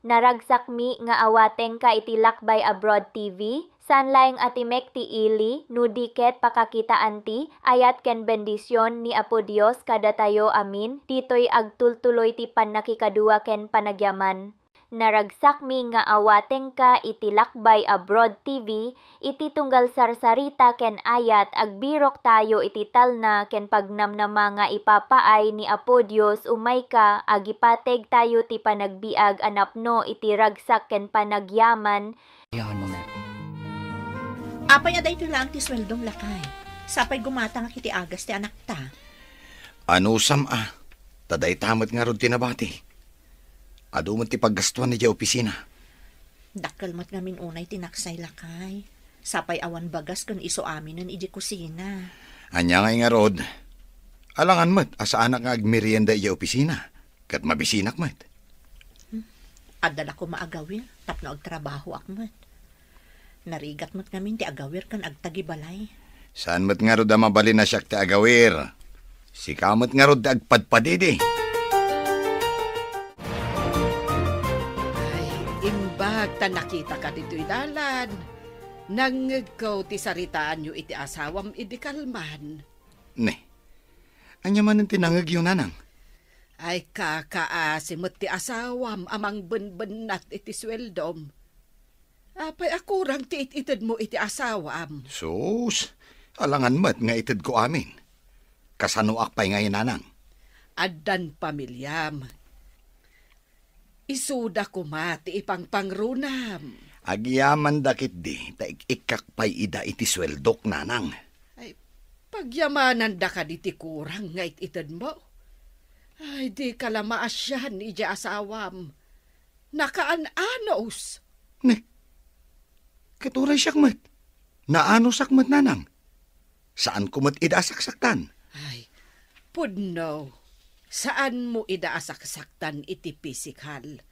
Naragsakmi nga awateng ka iti Lakbay Abroad TV, sanlaing atimek ti ili, nudiket pakakitaan ti, ayat ken bendisyon ni Apo Dios kadatayo amin, ditoy agtultuloy ti pannakikadua ken panagyaman. Naragsakmi nga awateng ka iti Lakbay Abroad TV, iti tunggal sarsarita ken ayat agbirok tayo iti talna ken pagnamnama nga ipapaay ni Apo Dios umay ka agipateg tayo ti panagbiag anapno iti ragsak ken panagyaman. Yan mo na. Apay aday ito lang ti sweldong lakay. Sapay gumata nga kiti agas ti anak ta. Ano taday tamat nga rod tinabati. Ado mo ti paggastuan ni di opisina. Dakkel mat ngamin unay tinaksay lakay. Sapay awan bagas kun iso aminan iji kusina. Anya nga rod. Alangan mat, asa anak nga agmerienda iya opisina. Kat mabisinak mat. Adala ko maagawir, tapno agtrabaho akmat. Narigat mat ngamin ti agawir kan agtagibalay. Saan mat nga rod mabali na siyak ti agawir? Si kamot nga rod agpadpadidi. Imbag ta nakita ka dito idalan. Nanggaw ti saritaan yu iti asawam iti kalman. Ne, anya man ang tinangag yun nanang. Ay kakaasimot ti asawam amang benbenat iti sweldom. Apay akurang ti itid mo iti asawam. Sus, alangan mat nga itid ko amin. Kasanuak pa'y ngayon nanang. Addan pamilyam. Isuda ko mati ipang pangrunam. Agyaman dakit di, taik ikakpay ida iti sweldok nanang. Ay, pagyamanan da ka diti kurang nga itid mo. Ay, di kalamaasyan ija asawam. Nakaan-anos. Ne, katuray siyak mat. Naano sakmat nanang? Saan ko mat ida saksaktan? Ay, pudno. Saan mo idaasaksaktan iti pisikal?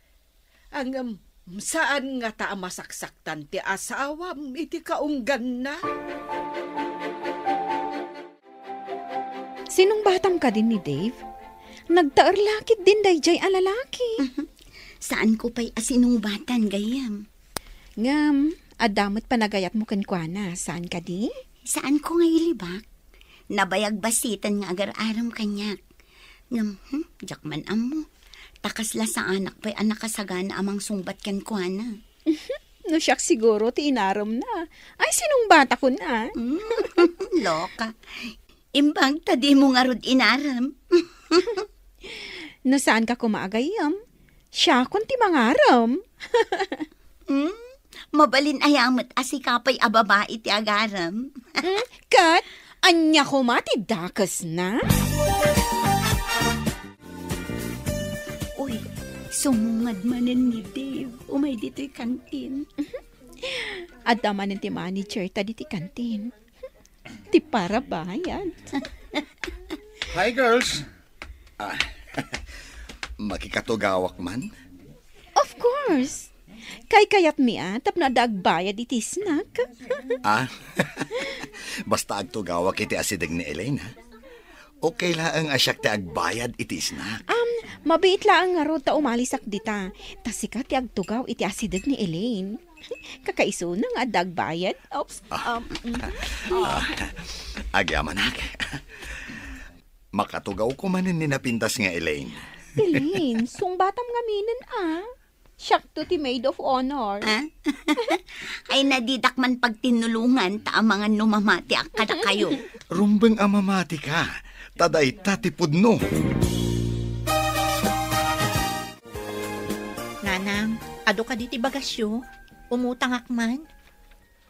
Ang saan nga ta masaksaktan ti asawam iti kaunggan na? Sinong batam ka din ni Dave? Nagtaarlakit din dayjay alalaki. Saan ko pa'y asinong batan gayam? Ngam, adamat panagayat mo kankwana. Saan ka di? Saan ko nga ilibak? Nabayag basitan nga agar-aram kanyak. Ngam, jakman amo. Takasla sa anak pa'y anak kasagana amang sungbat kankwana. No siyak siguro ti inaram na. Ay, sinong bata ko na? Loka. Imbang tadi mo nga rod inaram. No saan ka kumaagayam? Siya kun ti mangaram. Mabalin ayamat asikapay ababa iti agaram. Kat, anya ko mati dakas na? Uy, sumungad manen ni Dave. Umay dito'y kantin. At naman ti manager ta di ti kantin. Ti para bayad. Hi, girls. Makikatugawak man? Of course. Kay kayat mi tap na dagbayad iti snack. Basta agtugawak iti asidag ni Elaine, ha? Okay lang asyak ti agbayad iti snack. Mabait lang nga ro ta umalisak dita. Tasika ti agtugaw iti asidag ni Elaine. Kakaiso na nga dagbayad. Oops. Agyamanak. Makatugaw ko manin ni napintas nga Elaine. Elaine, sung batam nga minin Siyak to ti maid of honor. Ay nadidak man pagtinulungan ta amangan numamati akada kayo. Rumbeng amamati ka. Taday tatipudno. Nanang, ado ka diti bagasyo. Umutang akman.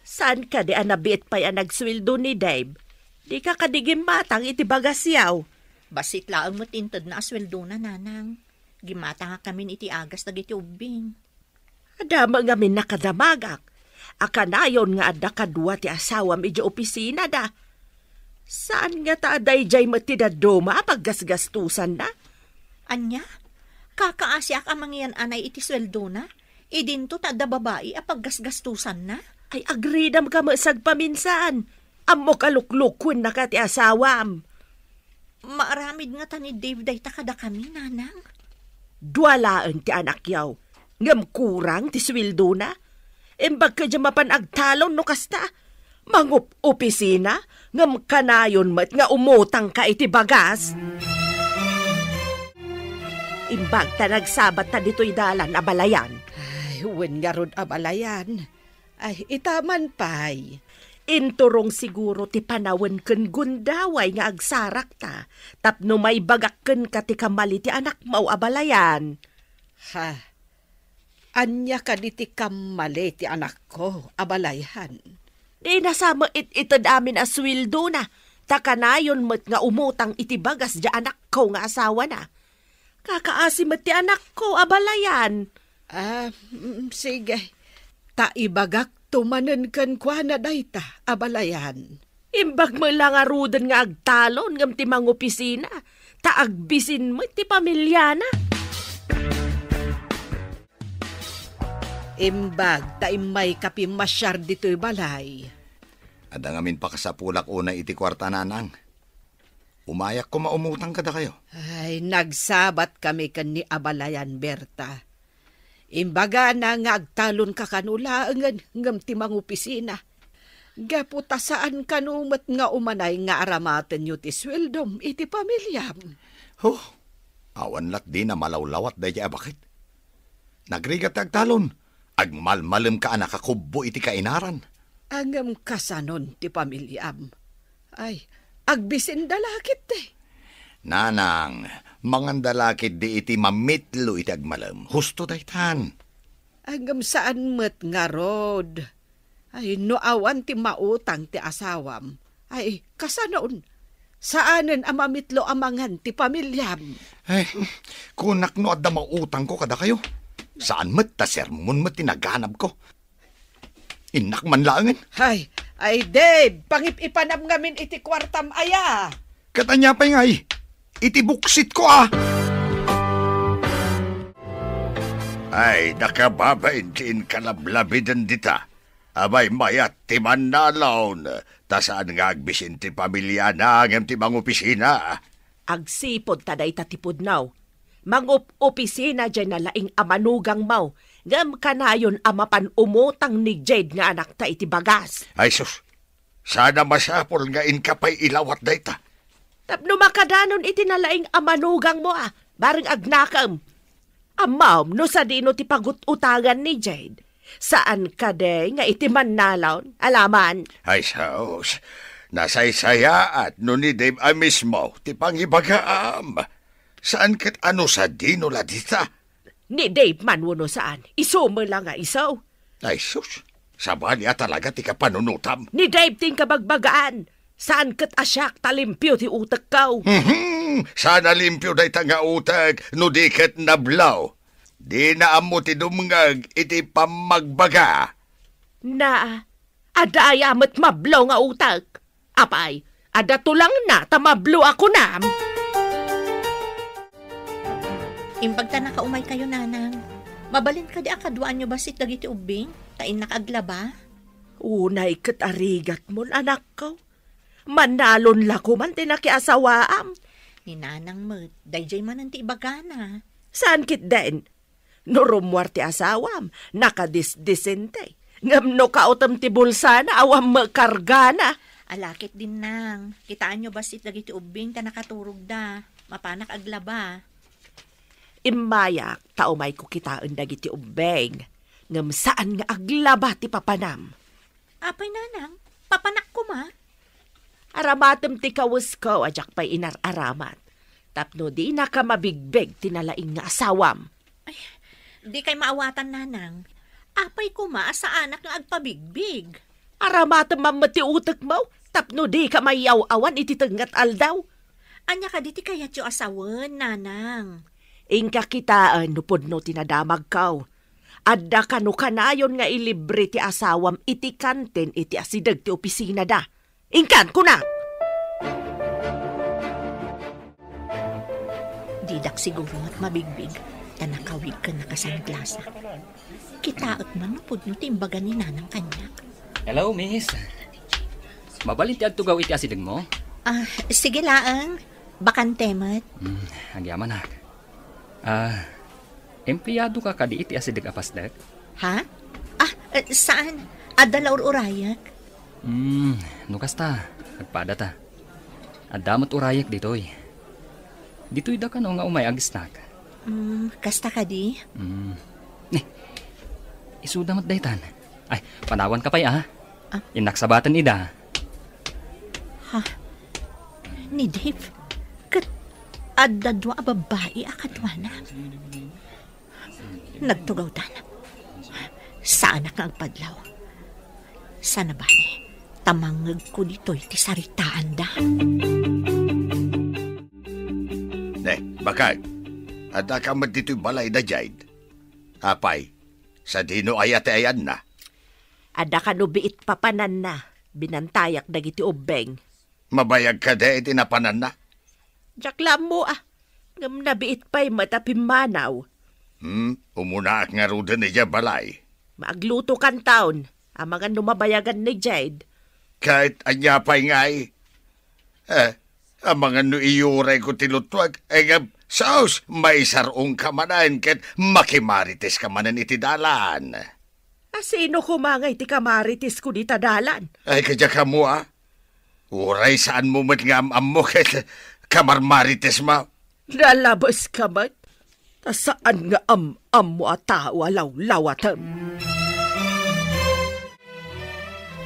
Saan ka di anabit pa'y nagswildo ni Dave? Di ka kadigim matang iti bagasyaw. Basit laang mo't intad na asweldo na, nanang. Gimata nga kami iti agas na iti ubing. Adama nga min nakadamagak. Akanayon nga adda kadwa ti asawam iti opisina da. Saan nga ta aday jay matidadoma paggasgastusan na? Anya? Kakaasyak amang yan anay iti sweldo na? Idinto ta da babae a paggasgastusan na? Ay agridam ka masag paminsan. Amo kaluklukun na ka ti asawam. Maaramid nga ta ni Dave day takada kami, nanang. Duwalaan ti anak yaw. Ngam kurang ti sweldo na. Imbag ka dyan mapanagtalon no kasta. Mangup opisina, ngam kanayon mat nga umutang ka iti bagas. Imbag ta nagsabat ta dito'y dalan abalayan. Ay, wen nga rod abalayan. Ay, itaman pay. Inturong siguro ti panawen ken gundaway nga agsarak ta. Tapno may bagak ken ka ti kamali ti anak mau abalayan. Ha, anya ka di ti kamali ti anak ko, abalayan. Di nasama itad amin as sweldo na. Takanayon mat nga umutang iti bagas di anak ko nga asawa na. Kakaasi mat ti anak ko, abalayan. Sige. Taibagak tumanen kan kwa na dayta, abalayan. Imbag mo lang arudan nga agtalon ngam ti mangopisina. Taagbisin mo ti pamilya na. Imbag, taimay kapimasyar dito'y balay. Adang amin pa kasapulak una iti kwarta nanang. Umayak ko maumutang kada kayo. Ay, nagsabat kami kan ni abalayan, Berta. Imbaga na nga agtalon ka kanula ngam ti mangopisina. Gaputa saan kanumat nga umanay nga aramaten nyo ti sweldom iti pamilyam. Awan lat di na malawlawat dahi bakit. Nagrigat agtalon. Agmalmalem ka anak akubo iti kainaran. Angam kasanon ti pamilyam. Ay, agbisin dalakit Nanang, mangandalakit di iti mamitlo iti agmalem. Husto daytan. Angam saan met nga rod. Ay, no awan ti mautang ti asawam. Ay, kasanon. Saanen ang mamitlo amangan ti pamilyam. Ay, kunak no adda mautang ko kada kayo. Saan met ta sermon met tinaganap ko? Inak man laangan. Ay, Dave, pangip-ipanam ngamin iti kwartam aya. Katanya pa ngay, iti buksit ko Ay, nakababaintiin kalablabidan dita. Abay mayat ti manalaon. Ta saan nga agbisin ti pamilya na ngem ti mangopisina. Agsipod taday tatipod now. Mangup-opisina dyan na laing amanugang mau. Ngam kanayon amapan umutang ni Jade nga anak ta iti bagas. Ay sus, sana masapol nga inkapay ilawat dayta. Tapno makadanon iti nalaing amanugang mo baring agnakam. Amam no sa dino ti pagut-utangan ni Jade. Saan ka de nga iti manalaon, alaman? Ay sus, nasaysaya at no ni Dave mismo ti pangibagaam. Saan kat ano sa dino ladita? Ni Dave man wano saan. Isumo lang nga isaw. Ay sus, sabali talaga ti kapanunutam. Ni Dave ting kabagbagaan. Saan kat asyak talimpyo ti utak kaw. Sana limpyo day nga utak no di kat nablaw. Di na amo ti dumngag iti pamagbaga. Na, adaya mat mablaw nga utak. Apay, ada tulang na tamablo ako nam. Imbag ta nakaumay kayo, nanang. Mabalin ka di akaduan nyo basit dagiti ubing? Tain nakaglaba? Unay katarigat mo, anak ko. Manalon lako man tinakiasawaam. Ni nanang met, dayjay man ang ti ibagana. Saan kit den? No rumwar ti asawam, nakadisdisente. Ngam no kautam ti bulsa na awam makargana. Alakit din nang. Kitaan nyo basit dagiti ubing ta nakaturog da. Mapanak aglaba. Imayak, taumay ko kitaan dagiti ubeng. Ngam saan nga aglaba ti papanam. Apay nanang, papanak ko ma. Aramatem ti kawas ko, ajak pa'y inararamat. Tapno di na ka mabigbeg tinalaing nga asawam. Ay, di kay maawatan nanang. Apay ko ma sa anak nga agpabigbig. Aramatem mamati utak mo, tapno di ka mayaw-awan iti tenggat aldaw. Anya ka di ti kayat yung asawan, nanang. Ingka kitaan nupod no tinadamag kaw. Adda ka no kanayon nga ilibre ti asawam iti kanten iti asidag ti opisina da. Ingkan ko na! Didak siguro at mabigbig na nakawig ka nakasanglasa. Kitaot man nupod no timbaga ni nanang kanyak. Hello, miss. Mabalin ti agtugaw iti asidag mo? Sige laang. Bakan temat. Agyaman na. empleyado ka kadi iti asidag apasdag? Ha? Saan? Adda urayak? Nukas ta. Nagpada ta. Adamot urayak ditoy. Ditoy da ka no nga umay agisnak. Kasta ka di? Isudamat daytan. Ay, panawan ka pa'y Inaksabatan ida. Ni Dave? Adda dwa babae akatwana. Nagtugaw tana. Saan ka agpadlaw? Sana ba tamangag ko dito'y ti saritaan da. Bakag. Ada ka mat dito'y balay da jayd. Apay, sa dino ay ate ayan na. Ada ka nubiit papanan na. Binantayak dagiti ubeng. Mabayag ka da iti napanan na. Jaklam mo Ngam nabiit pa'y matapimanaw. Umunaak nga ruda ni balay. Maagluto kan taon. Ang mga numabayagan ni Jade. Kahit anya pa'y ngay. Ang mga iyuray ko tilutwag. Saus, may sarong kamanan ket makimarites kamanan iti dalan. Sino kumangay ti kamaritis ko di tadalan? Ay, kadya ka mo Uray saan mo matngam mo ket kamarmarites mo. Lalabas ka ba't? Saan nga mo tao alaw-lawatan?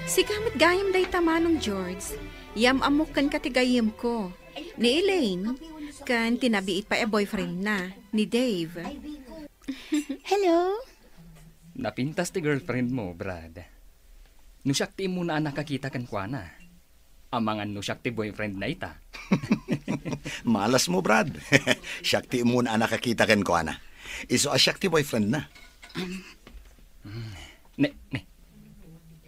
Sigamit gayam day tamanong George. Yam amok kan katigayam ko. Ni Elaine, kan tinabiit pa boyfriend na, ni Dave. Hello? Napintas ti girlfriend mo, Brad. Nusyakti mo na nakakita kan kwa na. Amangan nusyakti boyfriend na ita. Malas mo, Brad. Syakti mo na nakakita kan kwa na. Iso syakti boyfriend na.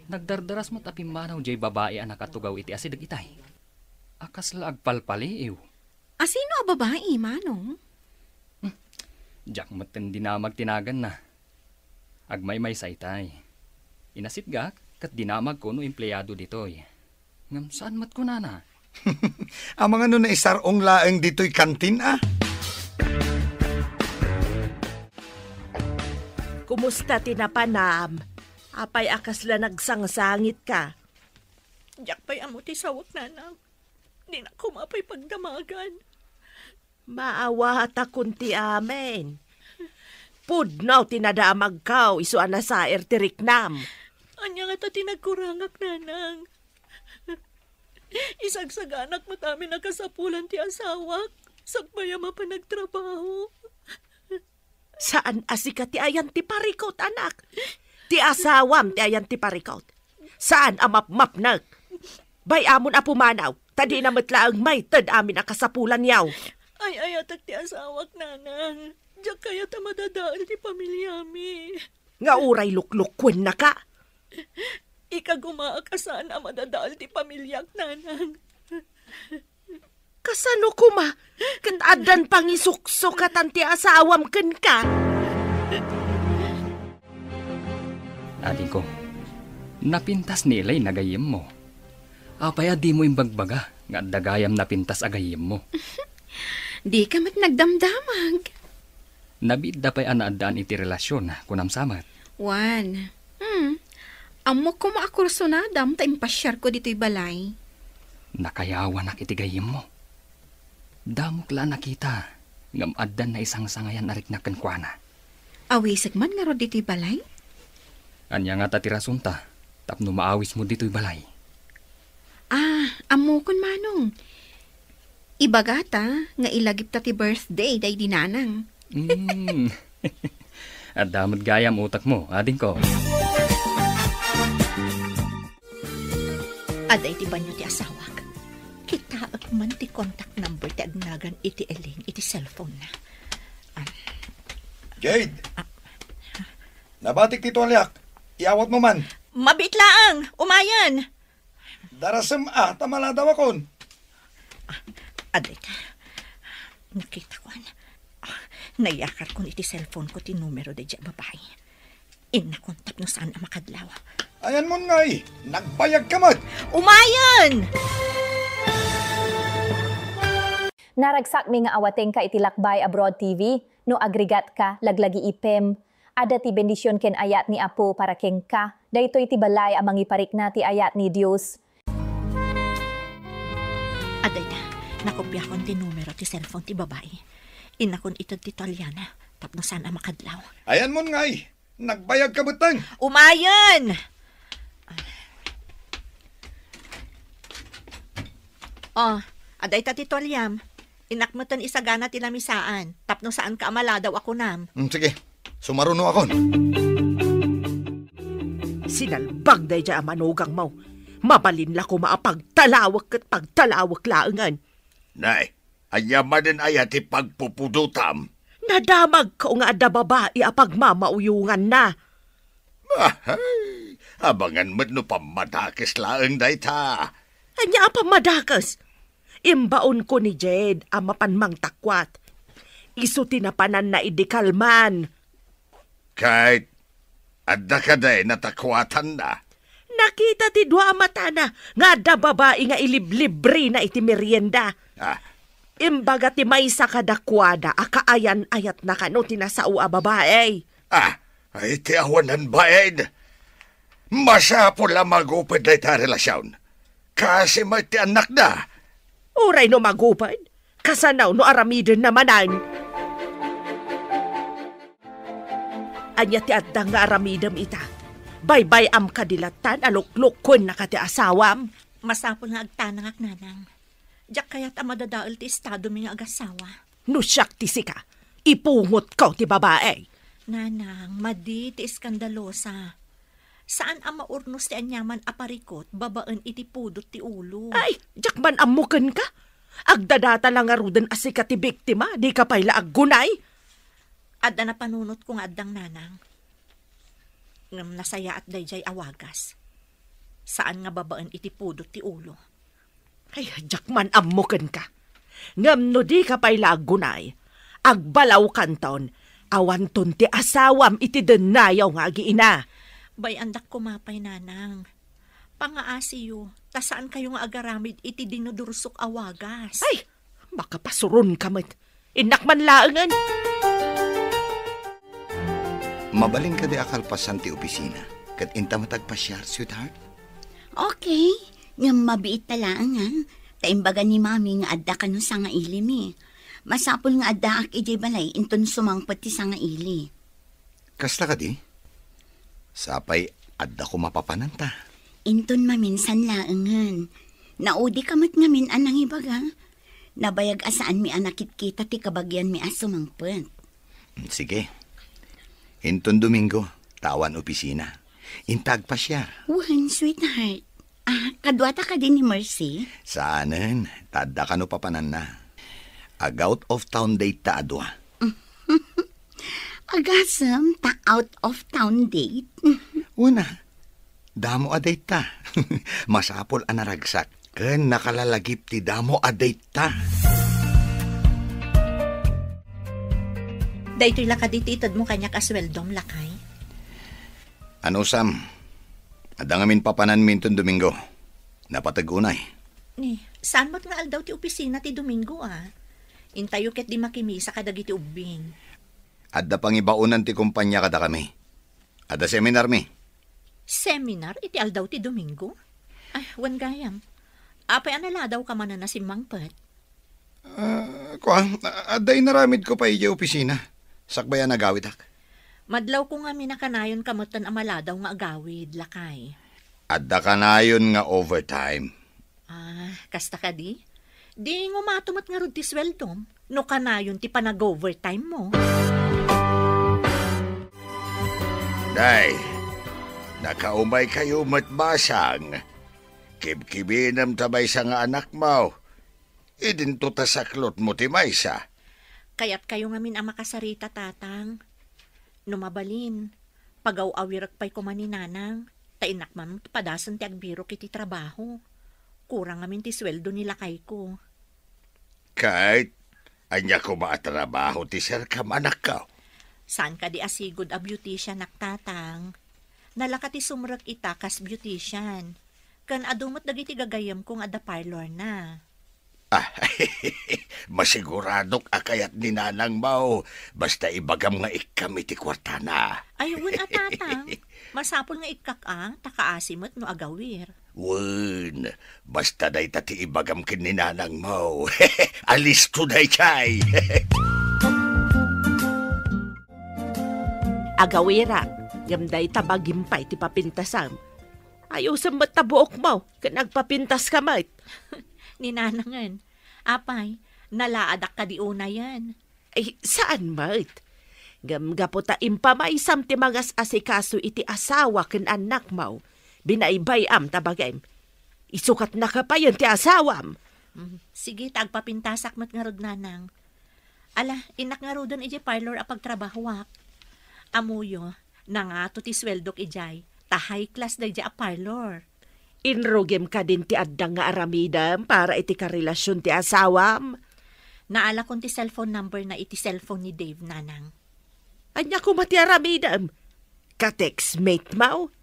Nagdardaras mo tapi manaw jay babae ang nakatugaw iti asidag itay. Akas la agpalpali ew. Sino a babae, manong? Diyak maten dinamag tinagan na. Agmay-may sa itay. Inasit gak, kat dinamag ko no empleyado ditoy. Ngam saan mat ko na? Ang mga na isarong laeng dito'y kantin Kumusta tinapanam? Apay akas la nagsangsangit ka. Diyak pa'y amo ti sawak nanang. Di na kumapay pagdamagan. Maawa ta kunti amen. Pudnaw tinadamag kaw, iso ana sa ertiriknam. Anya nga ta tinagkurangak nanang. Isagsaganak matami nakasapulan ti asawak. Sagbaya mapanagtrabaho. Saan asika ti ayan ti parikot, anak? Ti asawam ti ayan ti parikot. Saan amap-map nag? Bay amon apumanaw, tadi na matlaang may tad amin akasapulan yaw. Ay ayatak ti asawak nanang. Diyak kaya ta madadaan ti pamilya mi. Nga uray luklukwen na ka. Ikagumaakasan ang madadaan ti pamilyak nanang. Kasano kuma? Kat adan pangisuksukat ti asawam ken ka. Ading ko, napintas ni Elay nagayim mo. Apaya di mo imbagbaga, nga dagayam napintas agayim mo. Di ka mat nagdamdamag. Nabidda pa'y anaadaan iti relasyon kunam samat. Juan, amok ko maakurso na dam ta impasyar ko dito'y balay. Nakayawa na kitigayim mo. Damok la nakita, ngam addan na isang sangayan arik na kankwana. Awisag man nga ro dito'y balay? Anya nga tatirasunta, tapno maawis mo dito'y balay. Amokon manong. Ibagata nga ilagip ta ti birthday day dinanang. At damot gayam utak mo, ading ko. Aday ti banyo ti asawak. Kita man ti contact number ti agnagan iti Elaine iti cellphone na. Jade! Nabatik ti tuwalyak. Iawat mo man. Mabitlaang! Umayan! Darasam tamala daw akon. Aday ka. Nakita ko nayakar ko iti cellphone ko ti numero de dya babae. Inakontak no saan makadlaw. Ayan mo ngay. Nagbayag ka mat. Umayan! Naragsak mi nga awating ka iti Lakbay Abroad TV. No agregat ka, laglagi ipem. Ada ti bendisyon ken ayat ni Apo para ken ka. Daytoy ti balay amang iparik na ti ayat ni Dios. Aday na, nakopya kon ti numero ti cellphone ti babae. Inakon ito ti Taliana, tapno sana makadlaw. Ayan mo ngay, nagbayag ka butang. Umayan! Oh, aday ta ti Tolyam. Inakmutan isagana ti lamisaan. Tapno saan ka amala daw ako nam. Sige, sumaruno ako. Sinalbag day dya manugang mo. Mabalin la ko maapagtalawak at pagtalawak laangan. Nay, ayaman din ayat ipagpupudutam. Nadamag ko nga ada babae apag mamauyungan na. Ay, abangan mo no pamadakis laang day ta. Anya pa madakas. Imbaon ko ni Jed ang mapanmang takwat. Isu tinapanan na idikalman. Kahit adda ka day natakwatan na. Nakita ti dua mata na nga da babae nga iliblibre na iti merienda. Imbaga ti maysa kadakwada akaayan ayat na kano tinasao a babae. Ay ti awanan baed. Masapo la magupad day ta relasyon. Kasi may ti anak na. Uray no magupad. Kasanaw no aramiden namanan. Anya ti addang nga aramidem ita. Baybay am kadilatan aluklukon na kati asawam. Masapol nga agtanangak nanang. Diyak kaya't amadadaol ti estado mi nga agasawa. No siyak ti sika. Ipungot ko ti babae. Nanang, madi ti iskandalosa. Saan ang maurnos ti anyaman aparikot, babaan iti pudot ti ulo? Ay, diyak man amukan ka. Agdadata lang arudan asika ti biktima, di ka pa'y laaggunay. Adda na panunot kong addang nanang. Ngam nasaya at dayjay awagas. Saan nga babaan iti pudot ti ulo? Ay, diyak man amukan ka. Ngam no di ka pa'y laaggunay. Agbalaw kanton, awanton ti asawam iti denayaw nga agiina. Bay andak kumapay nanang. Pangaasiyo, tasaan kayo nga agaramid iti dinudursok awagas. Ay, makapasuron ka mat. Inakman laangan. Mabalin ka di akalpasan ti opisina. Kat inta matagpasyar, sweetheart. Okay, nga mabiit talaan nga. Taimbaga ni mami nga adda ka no sa nga ili mi. Masapol nga adda ak ijay balay inton sumangpot ti sa nga ili. Kasta ka di? Sapay, adda ko mapapananta. Inton maminsan laangan. Naudi kamat ngamin anang ibaga. Nabayag asaan mi anakit kita ti kabagyan mi asumangpot. Sige. Inton Domingo, tawan opisina. Intag pa siya. Wan, sweetheart. Kadwata ka din ni Mercy? Saanen, tadda ka no papanan na. Ag out of town date ta adwa. Agasam ta out of town date? Una, damo a date ta. Masapol anaragsak. Ken nakalalagip ti damo a date ta. Daytoy lakadititad mo kanya kasweldom lakay. Ano Sam? Adangamin papanan minton Domingo. Napatagunay. Ni, saan mo't nga aldaw ti opisina ti Domingo Intayo ket di makimisa kadagiti ubing. Adda pang ibaunan ti kumpanya kada kami. Adda seminar mi. Seminar iti aldaw ti Domingo? Ay, wan gayam. Apay anala daw ka man na si Mangpet. Adday naramid ko pa iya opisina. Sakbayan agawid ak. Madlaw ko nga minakanayon kamutan amaladaw nga agawid, lakay. Adda ka na yun nga overtime. Kasta ka di? Di nga matumat nga rod ti sweldom. No kanayon ti panag-overtime mo. Day, nakaumay kayo matbasang. Kibkibinam tabay sa nga anak mo. Idinto ta saklot mo ti maysa. Kaya't kayo nga min ang makasarita, tatang. Numabalin, pagaw-awirak pa'y kumaninanang, tainakman mo padasan ti agbiro kiti trabaho. Kurang ngamin ti sweldo nila kay ko. Kahit, anya ko maatrabaho ti sir kam anak ka. Saan ka di asigod a beautician naktatang? Nalaka ti sumrak ita kas beautician. Kan adumot dagiti gagayam kong ada parlor na. Masiguradok akayat ni nanang mau. Basta ibagam nga ikam iti kwartana. Ayun, tatang. Masapol nga ikak takaasimot no agawir. Wen, basta day tati ibagam kin ni nanang mau. Alis ko day chay. Agawiran, gamday tabagimpay ti papintasam. Ayaw sa matabuok mo, nagpapintas ka mait. Ninanangan, apay, nalaadak ka di una yan. Ay, saan mait? Gamgapo ta impamay ti magas asikaso iti asawa ken anak mo. Binaybayam tabagay. Isukat na ka pa yun ti asawam. Sige, tagpapintasak mat nga rod nanang. Ala, inak nga rodon iti parlor apag trabahwak. Amuyo, nangato ti sweldok ijay, ta high class da ija a parlor. Inrugem ka din ti addang nga aramidam para iti karelasyon ti asawam. Naala kon ti cellphone number na iti cellphone ni Dave, nanang. Anya ko mati aramidam? Ka-textmate mo?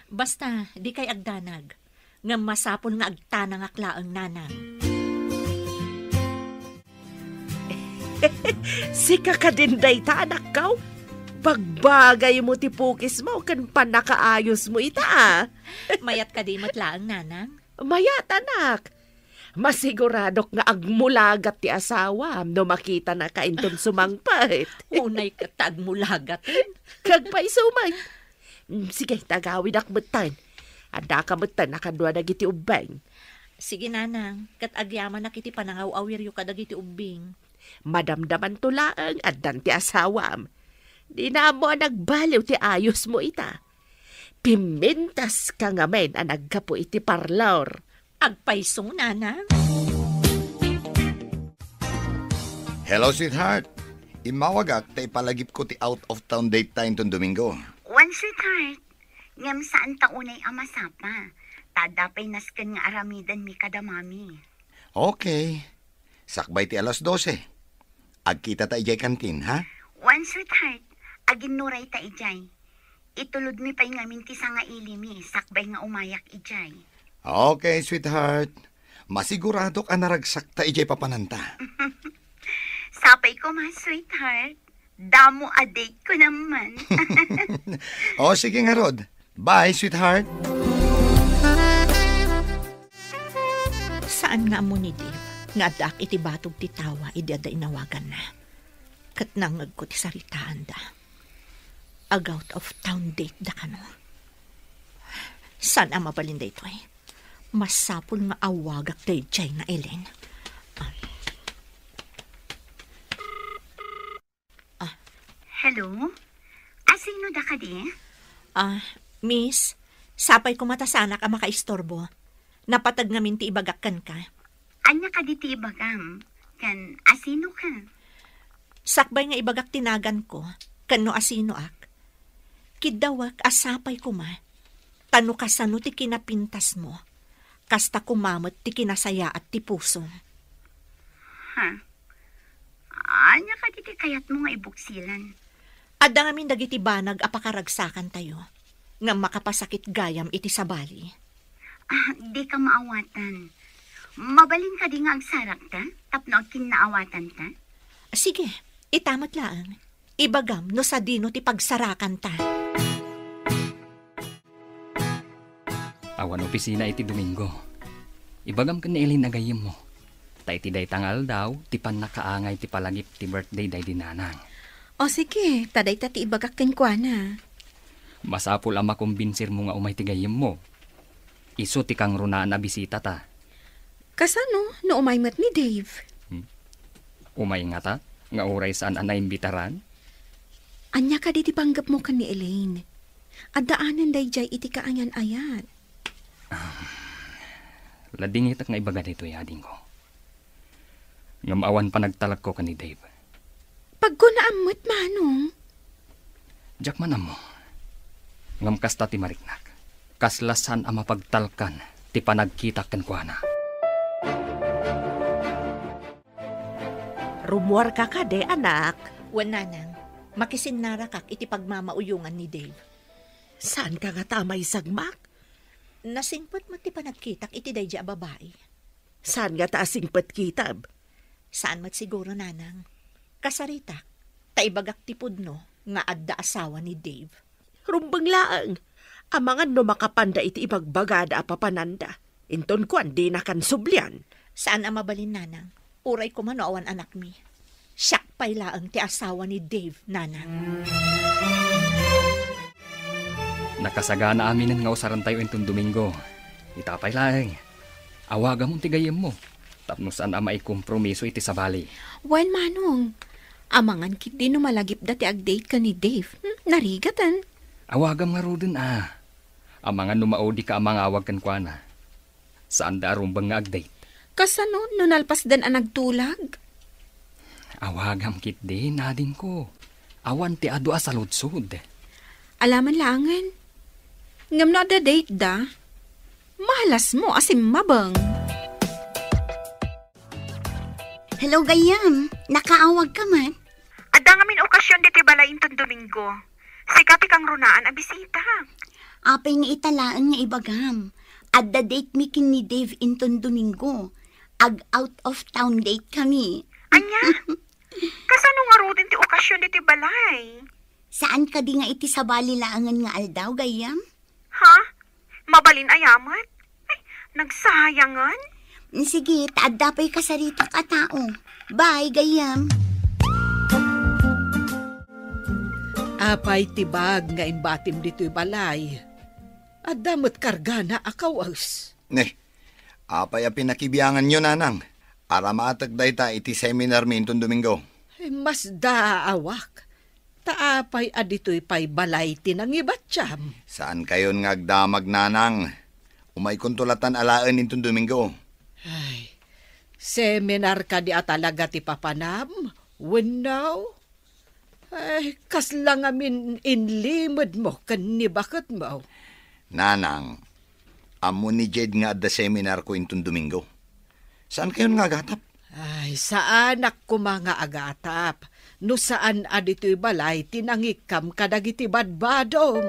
Basta, di kay agdanag. Nga masapol nga agtanang aklaang nanang. Sika ka din day ta, anak ka? Pagbagay mo ti pukis mo, kan panakaayos mo ita. Mayat ka di matlaang nanang? Mayat, anak. Masiguradok nga agmulagat ti asawa no makita na kainton sumangpait. Unay ka tagmulagatin. Kagpay sumay. Sige, tagawid akmutan. Ada ka mutan nakadwa na giti ubeng. Sige, nanang. Kat agyaman na kiti panangaw-awir yu kadagiti ubing. Madamdaman tulaang addan ti asawam. Di na mo nagbaliw ti ayos mo ita. Pimintas ka nga men ang nagkapo iti parlor. Agpaisong, nanang. Hello, sweetheart. Imawagak ta ipalagip ko ti out-of-town date tayo itong Domingo. One, sweetheart. Ngam saan taunay amasapa. Tadapay nasken nga aramidan mi kadamami. Okay. Sakbay ti alas 12. Agkita ta ijay kantin, ha? One, sweetheart. Agin nuray ta ijay. Itulod mi pa'y ngamin ti nga ilimi. Sakbay nga umayak ijay. Okay, sweetheart. Masigurado ka naragsak ta ijay papananta. Sapay ko ma, sweetheart. Damo a date ko naman. O, sige nga, Rod. Bye, sweetheart. Saan nga mo ni Dave? Nga dak iti batog ti tawa, idada inawagan na. Kat nangag ko ti saritaan da. Ag out of town date da ka no. Saan ang mabalin da ito eh? Masapol nga awagak day jay na Ellen. Hello? Asino da ka di? Miss, sapay ko matasanak ang makaistorbo. Napatag ngamin ti ibagakkan ka. Anya ka di ti ibagam? Kan asino ka? Sakbay nga ibagak tinagan ko, kano asino ak. Kidawak asapay ko ma. Tano kasano ti kinapintas mo. Kasta kumamot ti kinasaya at ti puso. Ha? Anya ka di ti kayat mo nga ibuksilan? Adda ngamin dagiti banag apakaragsakan tayo. Nga makapasakit gayam iti sabali. Di ka maawatan. Mabalin ka di nga agsarak ta? Tapno kinaawatan ta? Sige, itamat lang. Ibagam no sa dino ti pagsarakan ta. Awan opisina iti Domingo. Ibagam ka ni Eileen nagayim mo. Ta iti day tangal daw, ti pan nakaangay ti palagip ti birthday day dinanang. O sige, taday tati ibagak ken kwa na. Masapul ang makumbinsir mo nga umay ti gayim mo. Iso ti kang runaan na bisita ta. Kasano, no umaymat ni Dave? Umay nga ta, nga oray saan anaimbitaran? Anya ka di panggap mo ka ni Elaine. Addaanan day jay iti kaanyan ayat. Ladingit ak nga ibaga dito yading ko. Ngamawan pa nagtalag ko ka ni Dave. Pag ko naamot manong. Jack man mo. Ngam kasta ti mariknak. Kaslasan ang mapagtalkan ti panagkita ken kuana. Rumuar ka de, anak. Wananang, makisinara kak iti pagmamauyungan ni Dave. Saan ka nga tamay sagmak? Nasingpot mo ti panagkitak iti dayja babae. Saan nga taasing patkitab? Saan mat siguro, nanang? Kasarita, taibagak tipod no, nga adda asawa ni Dave. Rumbang laang. Amangan no makapanda iti ibagbagada apapananda. Inton ko di na kan sublian. Saan ang mabalin, nanang? Uray ko man no awan anak mi. Siyak pa'y laang ti asawa ni Dave, nanang. Nakasagana amin nga usaran tayo intong Domingo. Itapay lang. Awaga mong tigayem mo. Tapno saan ama ikompromiso iti sabali. Wen manong, amangan kit di no malagip dati ag-date ka ni Dave. Narigatan. Awagam nga rodin Amangan numaodi ka amang awag kan kwa na. Saan da arumbang nga ag-date? Kasano no nalpas dan ang nagtulag? Awagam kit di, nadin ko. Awan ti adu sa lutsud. Alaman langan. Ngam no da date da. Mahalas mo asim mabang. Hello, gayam. Nakaawag ka man. Ada ngamin okasyon diti balay intong Domingo. Sikati kang runaan a bisita. Apay nga italaan nga ibagam. Adda date mi kin ni Dave inton Domingo. Ag out of town date kami. Anya? Kasano nga rodin ti okasyon diti balay? Saan ka di nga iti sabali laangan nga aldaw, gayam? Ha? Mabalin ayamat? Ay, nagsayangan? Sige, taadda pa'y kasarita ka tao. Bye, gayam. Apay tibag nga imbatim dito'y balay. At damot kargana akawas. Apay a pinakibiyangan nyo, nanang. Ara maatag day ta iti seminar mi intong Domingo. Mas daawak. Taapay adito'y pay balay tinang ibatsyam. Saan kayon nga agdamag, nanang? Umay kuntulatan alaan intong Domingo. Ay, seminar ka di atalaga ti papanam? Winaw? Ay, kaslang amin inlimod mo kan ni bakit mo. Nanang, amo ni Jed nga adda seminar ko intong Domingo. Saan kayon nga agatap? Ay, sa anak ko mga agatap. No saan adito'y balay tinangikam kadagiti badbadom.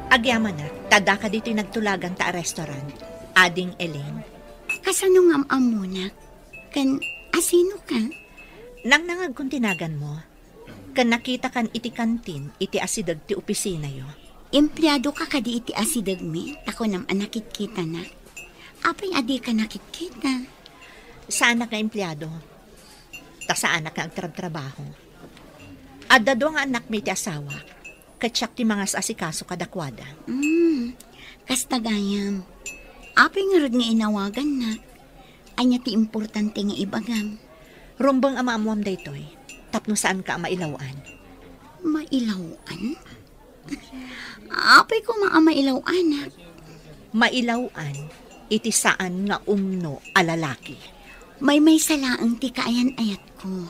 Agyaman na, tada ka dito'y nagtulagan ta a restaurant. Ading Elaine. Kasano nga amunak? Kan asino ka? Nang nangag kung tinagan mo, kan nakita kan iti kantin, iti asidag ti opisina yo. Empleyado ka kadi iti asidag mi, tako nam nakit-kita na. Apay adi ka nakit-kita? Saan na ka empleyado? Ta saan na ka agtrabaho? Adda do nga anak mi ti asawa, katsyak ti mga asikaso kadakwada. Kastagayam. Apay nga rod nga inawagan na. Anya ti importante nga ibagam. Rumbang amaamuam daytoy, tapno saan ka mailawan? Mailawan? Apay ko mailawan. Mailawan, iti saan nga umno alalaki. May salaang ti kaayan ayat ko.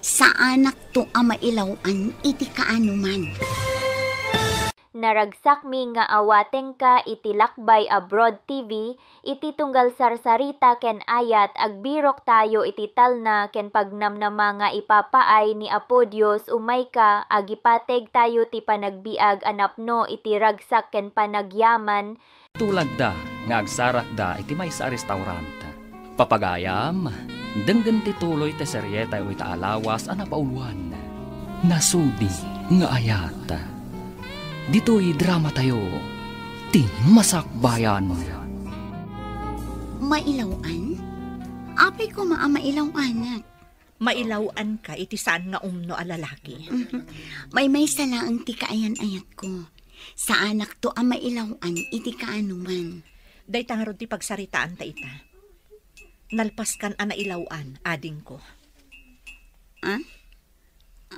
Sa anak to mailawan, iti kaanuman. Naragsak mi nga awateng ka iti Lakbay Abroad TV, iti tunggal sarsarita ken ayat agbirok tayo iti talna ken pagnamnama nga ipapaay ni Apo Dios umay ka agipateg tayo ti panagbiag anapno iti ragsak ken panagyaman. Tulad da, nga agsarak da iti may sa restaurant. Papagayam, denggan ti tuloy te seryeta o ita alawas anapauluan. Nasudi nga ayat. Dito'y drama tayo, ti masakbayan. Mailawan? Apay ko mailawanan. Mailawan ka iti saan nga umno alalaki. May salaang ti kaayan ayat ko. Sa anak to mailawan, iti kaanuman. Day tangarod ti pagsaritaan ta ita. Nalpaskan anailawan, ading ko.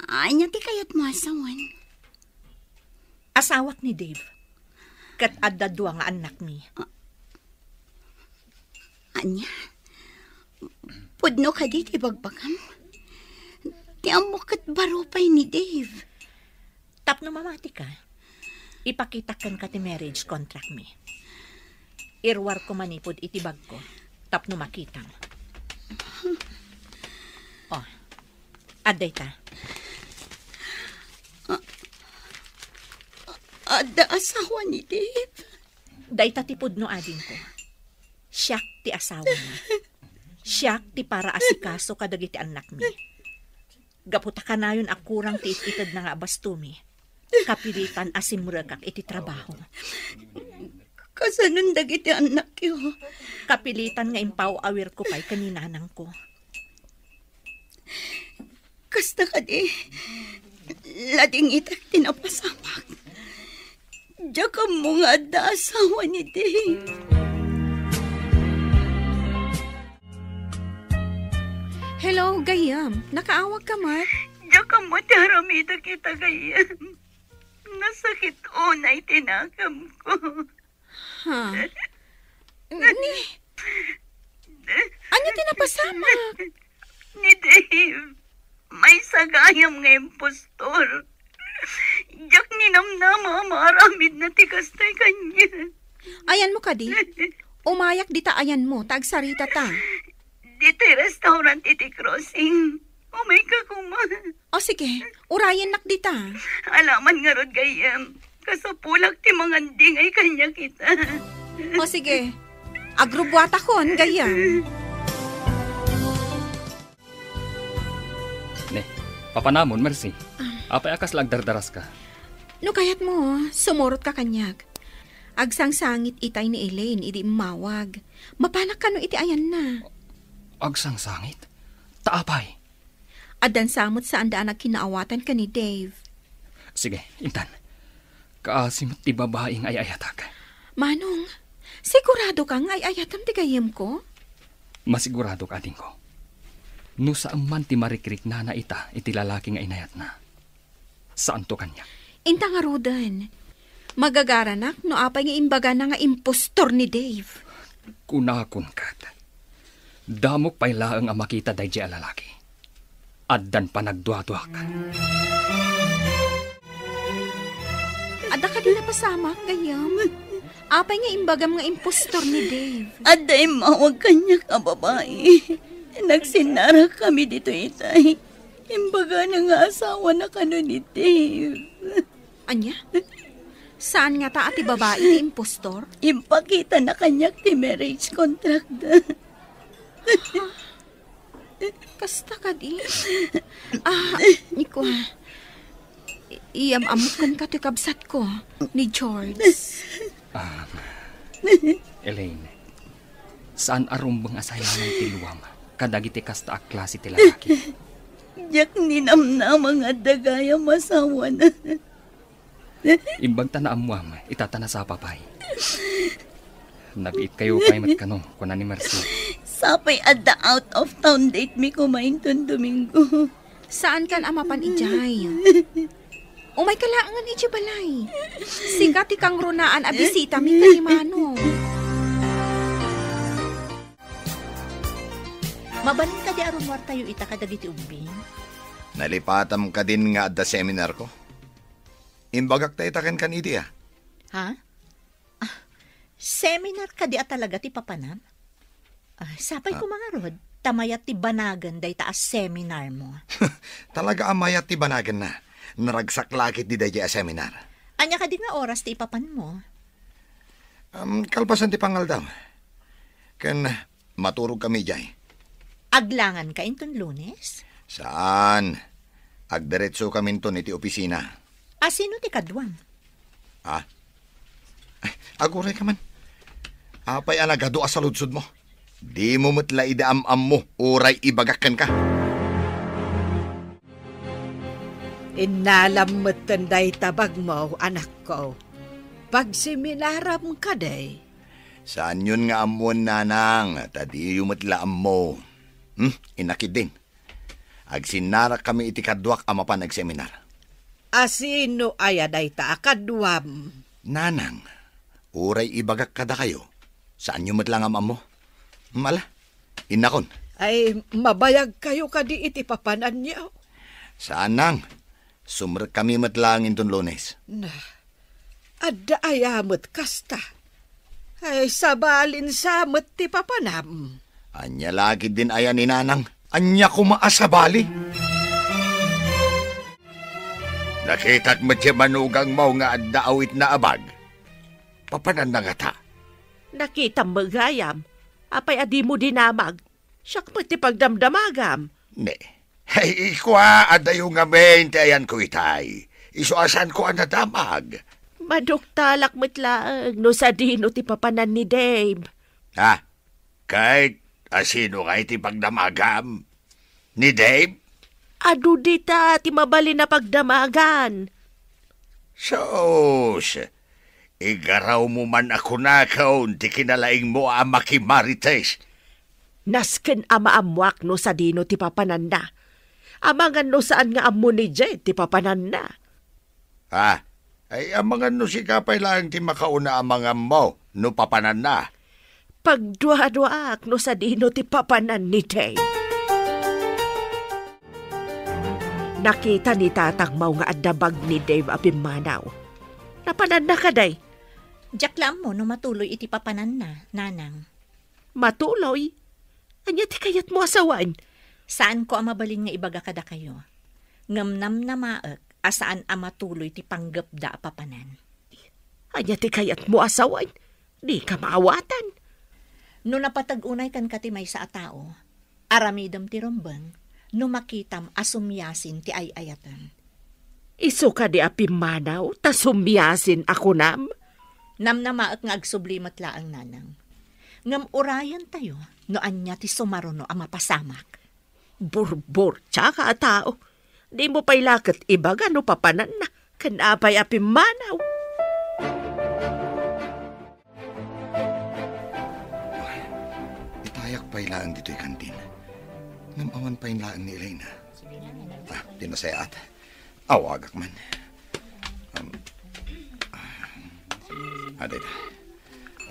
Anya ti kayat mo asawan? Asawak ni Dave. Kat adda dua nga anak mi. Anya? Pudno ka di ti bagbagam? Ti amok kat baropay ni Dave. Tapno mamati ka. Ipakitakan ka ti marriage contract mi. Irwar ko manipod iti bag ko. Tapno makita mo. Oh, aday ta. Ada asawa ni Dave. Day ta tipod no ading ko. Siyak ti ti asawa na. Siya ti para asikaso kadagiti anak mi. Gaputa ka na yun akurang ti ititad na nga bastumi. Kapilitan asimuragak iti trabaho. Kasanon dagiti anak yo. Kapilitan nga impaw awir ko pa'y kaninanang ko. Kasta ka di, lading itak tinapasamak. Diya ka mo nga da asawa ni Dave. Hello, Gayam. Nakaawag ka, Mark? Diya ka mo taramita kita gayam. Nasakit unay tinakam ko. Ha? Ano tinapasamak? Ni Dave, may sagayam nga impostor. Diyak ninamnama maramid na tikas tayo kanya. Ayan mo ka di. Umayak dita ayan mo, tagsarita ta. Dito restaurant iti crossing. Umay ka kuma. O sige, urayan nak dita. Alaman nga rod gayam. Kasapulak ti manganding ay kanya kita. O sige, agrubwata kon, gayam. Ne, papanamon, Mercy. Apay akas lagdardaras ka. No kayat mo, sumurot ka kanyag. Agsangsangit itay ni Elaine, idi mawag. Mapanak ka no iti ayan na. Agsangsangit? Taapay? Adan samot saan daan kinaawatan ka ni Dave. Sige, Intan. Kaasimot ti babaeng ay ayatag. Manong, sigurado kang ay ayatam ti gayem ko? Masigurado ka din ko. No saan man ti marikrik na ita iti lalaki nga inayat na. Saan to kanya? Inta nga rodan. Magagaranak no apay nga imbaga na nga impostor ni Dave. Kunakon kat. Damok pay laang ang makita day di lalaki. Addan pa nagduwa-duwak. Adda ka din na pasama, gayam. Apay nga imbagam nga impostor ni Dave. Aday mawag kanya ka babae. Nagsinara kami dito itay. Imbaga na nga asawa na kano ni Dave. Anya? Saan nga ta ati babae ni impostor? Impakita na kanyak ti marriage contract da. Kasta ka di. Niko, iyam-amukan ka ti kabsat ko ni George. Elaine, saan arumbang asayangan ti luwam kadagiti kasta a klase ti lalaki? Diyak ninamna mga dagaya masawa na. Imbag tanaamwam, itatana sa papay. Nabiit kayo pa'y matkanong kuna ni Mercy. Sapay at the out of town date mi kumain ton Domingo. Saan kan amapan ijay? Umay kalaangan iti balay. Sigat ikang runaan a bisita mi kanimano. Mabalin ka di arunwar tayo ita kadagiti umbing. Nalipatam ka din nga at seminar ko. Imbagak tayo taken kan iti Ha? Seminar ka di at talaga ti papanam? Sapay ko mga rod, tamayat ti banagan day taas seminar mo. Talaga amayat ti banagan na. Naragsak lakit di day seminar. Anya ka di nga oras ti ipapan mo? Kalpasan ti pangaldaw. Kan maturog kami jay. Aglangan ka inton Lunes? Saan? Agdiretso kami inton iti opisina. Sino ti kadwam? Aguray ka man. Apay anagado sa ludsod mo. Di mo matla idaam-am mo, uray ibagakan ka. Inalam mo't tanday tabag mo, anak ko. Pag seminaram ka day. Saan yun nga amon, nanang? Tadi yung matlaam mo. Inakid din. Agsinara kami iti kadwak amapan nagseminar. Asino ayaday ta akadwam? Nanang, uray ibagak kada kayo. Saan yung matlang amam mo? Mala, inakon. Ay, mabayag kayo kadi iti papanan niyo. Saan nang? Sumrek kami matlangin ton Lunes. Na, adda ayamot kasta. Ay, sabalin samot ti papanam. Anya lagi din ayan ni nanang. Anya kumaasabali. Nakita't matya manugang mo nga adda awit na abag. Papanan na nga ta. Nakita mo gayam. Apay adi mo dinamag. Siyak mo ti pagdamdamagam. Ne. Hey, ikwa, adayo nga main, ayan ko itay. Isuasan ko ang nadamag. Maduktalak mitlaang no sa dino ti papanan ni Dave. Ha? Kahit asino nga iti pagdamagam? Ni Dave? Adu dita ti mabali na pagdamagan. Sos, igaraw mo man ako na kaon, ti kinalaing mo ang makimarites. Nasken amaamuak no sa dino ti papanan na. Amangan no saan nga amo ni Jed ti papanan na. Ha? Ay amangan no si kapay lang ti makauna amangam mo, no papanan na. Pagdua-duaak no sa dino ti papanan ni Dave. Nakita ni Tatang Mau nga adabag ni Dave apimanaw. Napanan na ka, day. Jaklam mo no matuloy iti papanan na, nanang. Matuloy? Anya ti kayat mo asawan? Saan ko ang mabalin nga ibaga kada kayo? Ngamnam na maek, asaan ang matuloy ti panggap da papanan. Anya ti kayat mo asawan? Di ka maawatan. No napatag-unay kan katimay sa atao, aramidam ti rombang, no makitam asumyasin ti ay-ayatan. Iso ka di apimanaw, ta sumyasin ako nam? Namnamaak nga agsublimat laang nanang. Ngam urayan tayo, no anya ti sumaruno ang mapasamak. Burbur, tsaka a tao. Di mo pa'y lakat ibaga no papanan na, kanapay apimanaw. Itayak pa'y laang dito'y kantin. Namawan pa'y laang ni Elena. Tinasayat. Awagak man. Aday.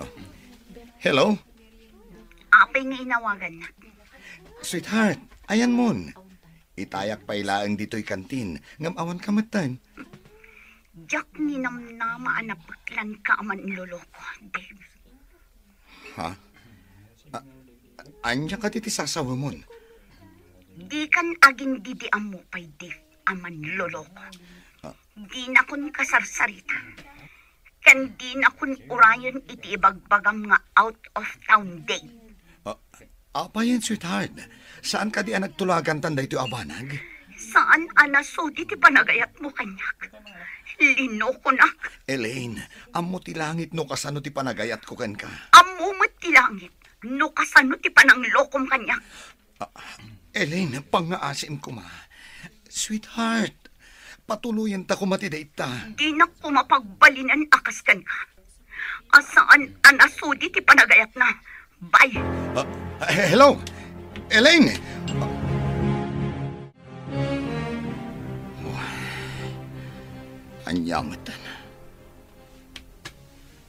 Oh. Hello? Apay nga inawagan na. Sweetheart, ayan mon. Itayak pa'y laang dito'y kantin. Ngamawan ka matan. Jack ninamnama anapaklan ka aman loloko, Dave. Ha? Anya ka titi sasawa mon? Di kan aging didiam mo pa'y Dave aman loloko. Di na kun kasarsarita. Kan di na kun urayon iti ibagbagam nga out of town Dave. Apa yan, sweetheart? Saan ka di nagtulagan tanda ito abanag? Saan anasudi ti panagayat mo kanyak? Lino ko na. Elaine, amo ti langit no kasano ti panagayat ko kan ka. Amo mo ti langit, no kasano ti pananglokom kanyak. Elaine, pangaasim ko ma. Sweetheart, patuluyan ta kumatidait ta. Di na ko mapagbalinan akas kan ka. Asaan anasudi ti panagayat na. Bye. Hello, Elaine. Anyamatan.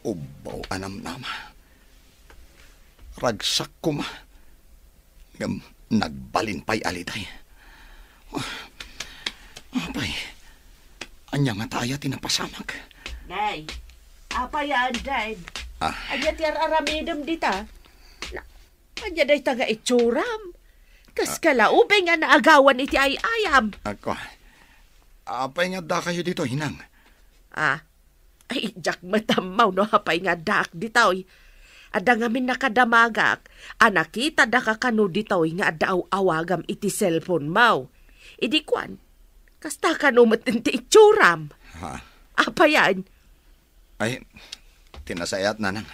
Ubaw anam nama. Ragsak ko ma. Nagbalin pa'y alitay. Apay, anya nga taya tinapasamag. Day, apa yan, Day? Anya ti aramidam dita. Anya day taga itsuram. Kas kalaubay nga naagawan iti ay-ayam. Ako, apay nga da kayo dito, hinang. Ay, jak matamaw no hapay nga dak ditoy. Ada ngamin nakadamagak, anakita da kakano ditoy nga daw awagam iti cellphone mau. Idi kwan, kasta kanumat ti itsuram. Apa yan? Ay, tinasayat na nang.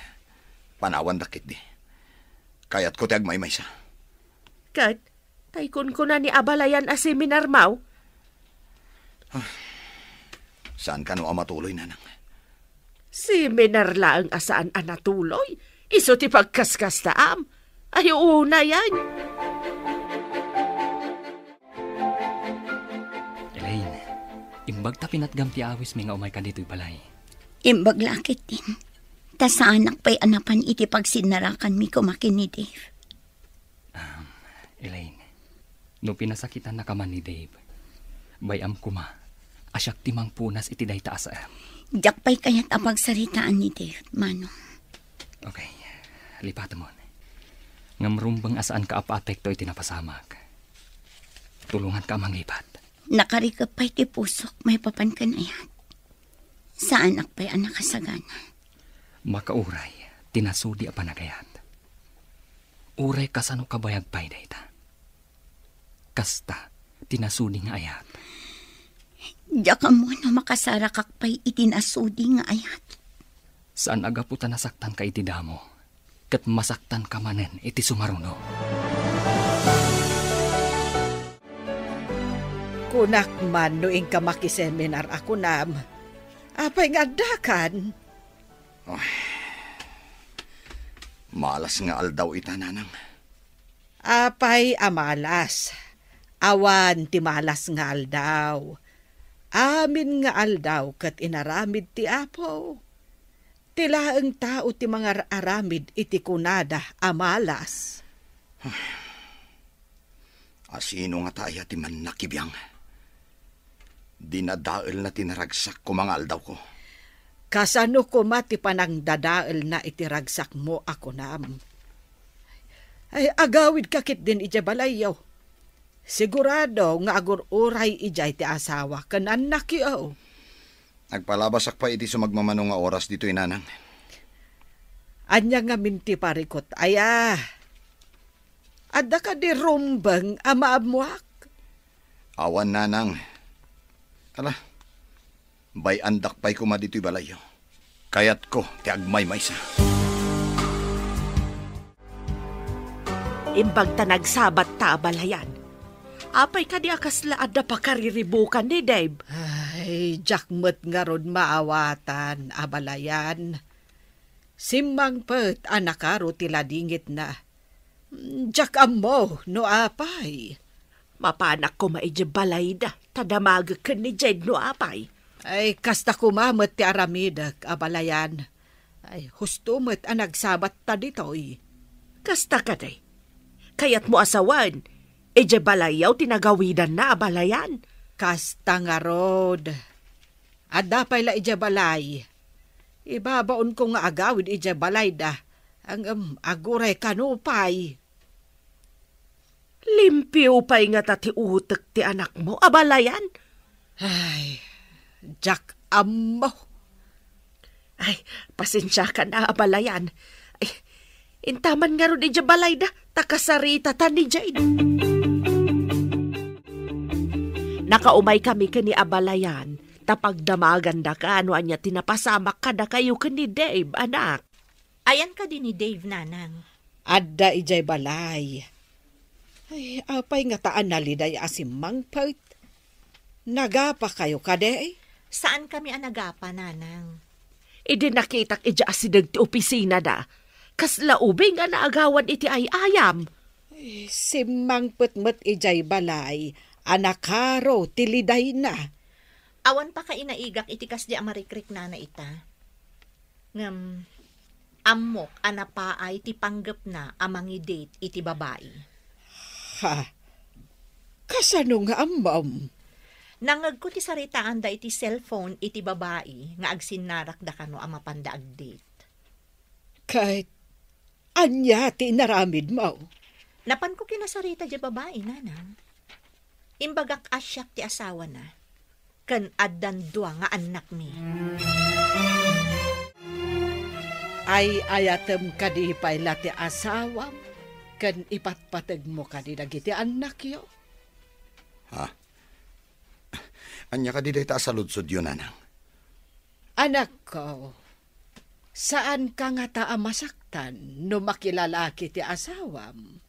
Panawan dakit di. Kayat ko tiag may sa. Kat, taykon ko na ni abalayan a seminar mau. Saan ka no matuloy na nang? Seminar lang asaan anatuloy. Iso ti pagkaskas taam. Ay, una yan. Elaine, imbag ta pinatgam ti awis mi nga umay ka dito'y balay. Imbag lakit din. Ta sa anak pa'y anapan iti pagsinarakan mi kumakin ni Dave. Elaine, no pinasakitan na ka man ni Dave, bayam kuma, asyak timang punas iti day taas. Diyak pa'y kaya't apagsaritaan ni Dave, mano. Okay, lipatan mo. Ngamrumbang asaan ka apa-apekto iti napasamak. Tulungan ka manglipat. Nakarikap pa'y ti pusok, may papan ka na yan. Sa anak pa'y anak kasagana. Makauray, tinasudi a panagayat. Uray kasano kabayag pay dayta. Kasta, tinasudi nga ayat. Diya ka mo no makasara kakpay itinasudi nga ayat. Saan aga po ta nasaktan ka iti damo? Kat masaktan ka manen iti sumaruno. Kunak man noing ka makiseminar ako nam. Apay nga dakan. Malas nga aldaw ita, Nanang. Apay amalas. Awan ti malas nga aldaw. Amin nga aldaw kat inaramid ti Apo. Tila ang tao ti mga aramid iti kunada amalas. Asino nga taya ti man nakibiyang. Dinadael na tinaragsak ko mga aldaw ko. Kasano ko mati panang dadael na itiragsak mo ako nam. Ay agawid kakit din ija balayaw. Sigurado nga agur-uray ijay ti asawa kan anak yaw. Nagpalabasak pa iti sumagmamano nga oras dito, Nanang. Anya nga minti parikot. Aya, adda ka di rumbang amaamuak. Awan, Nanang. Ala, bay andak pa'y kuma dito'y balayo. Kayat ko, ti agmay maysa. Imbag ta nagsabat ta balayan. Apay ka di akasla adda pa kariribukan ni Dave. Ay, jakmet nga rod maawatan, abalayan. Simmang pet anakaro tila dingit na. Jak mo, no apay. Mapanak ko maidya balay da, tadamag ka ni Jed no apay. Ay, kasta kumamet ti aramidak, abalayan. Ay, hustumet ang nagsabat ta dito'y. Kasta ka day. Kayat mo asawan, idya balayaw tinagawidan na abalayan. Kasta nga rod. Adda pa'y la ija balay. Ibabaon ko nga agawid ija balay da. Ang aguray kanupay. Limpyo pa'y nga tati utek ti anak mo, abalayan. Ay, jak amo. Ay, pasensya ka na, abalayan. Ay, intaman nga ron ija balay da, takasarita ta ni Jade. Nakaumay kami kani abalayan, tapag damagan da ka, ano anya tinapasamak ka da kayo kani Dave, anak. Ayan ka din ni Dave, Nanang. Adda ijay balay. Ay, apay nga taan naliday asimang part. Nagapa kayo kade? Saan kami anagapa, Nanang? Idi nakitak ija asidag ti opisina da. Kasla ubing nga naagawan iti ay ayam. Ay, simang putmet ijay balay. Anakaro, tiliday na. Awan pa ka inaigak itikas di amarikrik na ita. Ngam, amok anapaay ti panggap na amangi date iti babae. Ha? Kasano nga amam? Nangag ko ti saritaan da iti cellphone iti babae nga agsinarak da kano amapanda ag date. Kahit anya ti naramid mo. Napan ko kinasarita di babae, Nanang. Imbagak asyak ti asawa na. Kan addan dua nga anak mi. Ay ayatem kadi payla ti asawam. Kan ipatpatag mo kadi dagiti anak yo. Ha? Anya ka di ta saludsod yun, Nanang. Anak ko, saan ka nga taa masaktan no makilalaki ti asawam?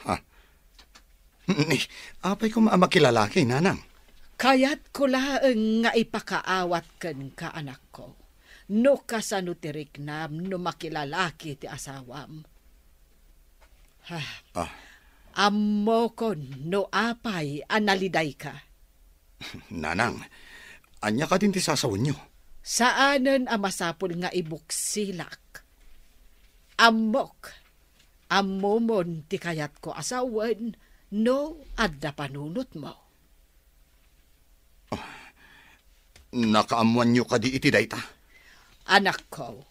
Ha? Ni, apay ko makilalaki, Nanang. Kayat ko laeng nga ipakaawat ken ka anak ko. No kasano ti riknam no makilalaki ti asawam. Ha. Ammo kon no apay analiday ka. Nanang, anya ka din ti sasawon nyo. Saanen ang masapul nga ibuksilak. Amok. Ammomon ti kayat ko asawan no adda panunot mo. Nakaamuan nyo ka di iti dayta. Anak ko,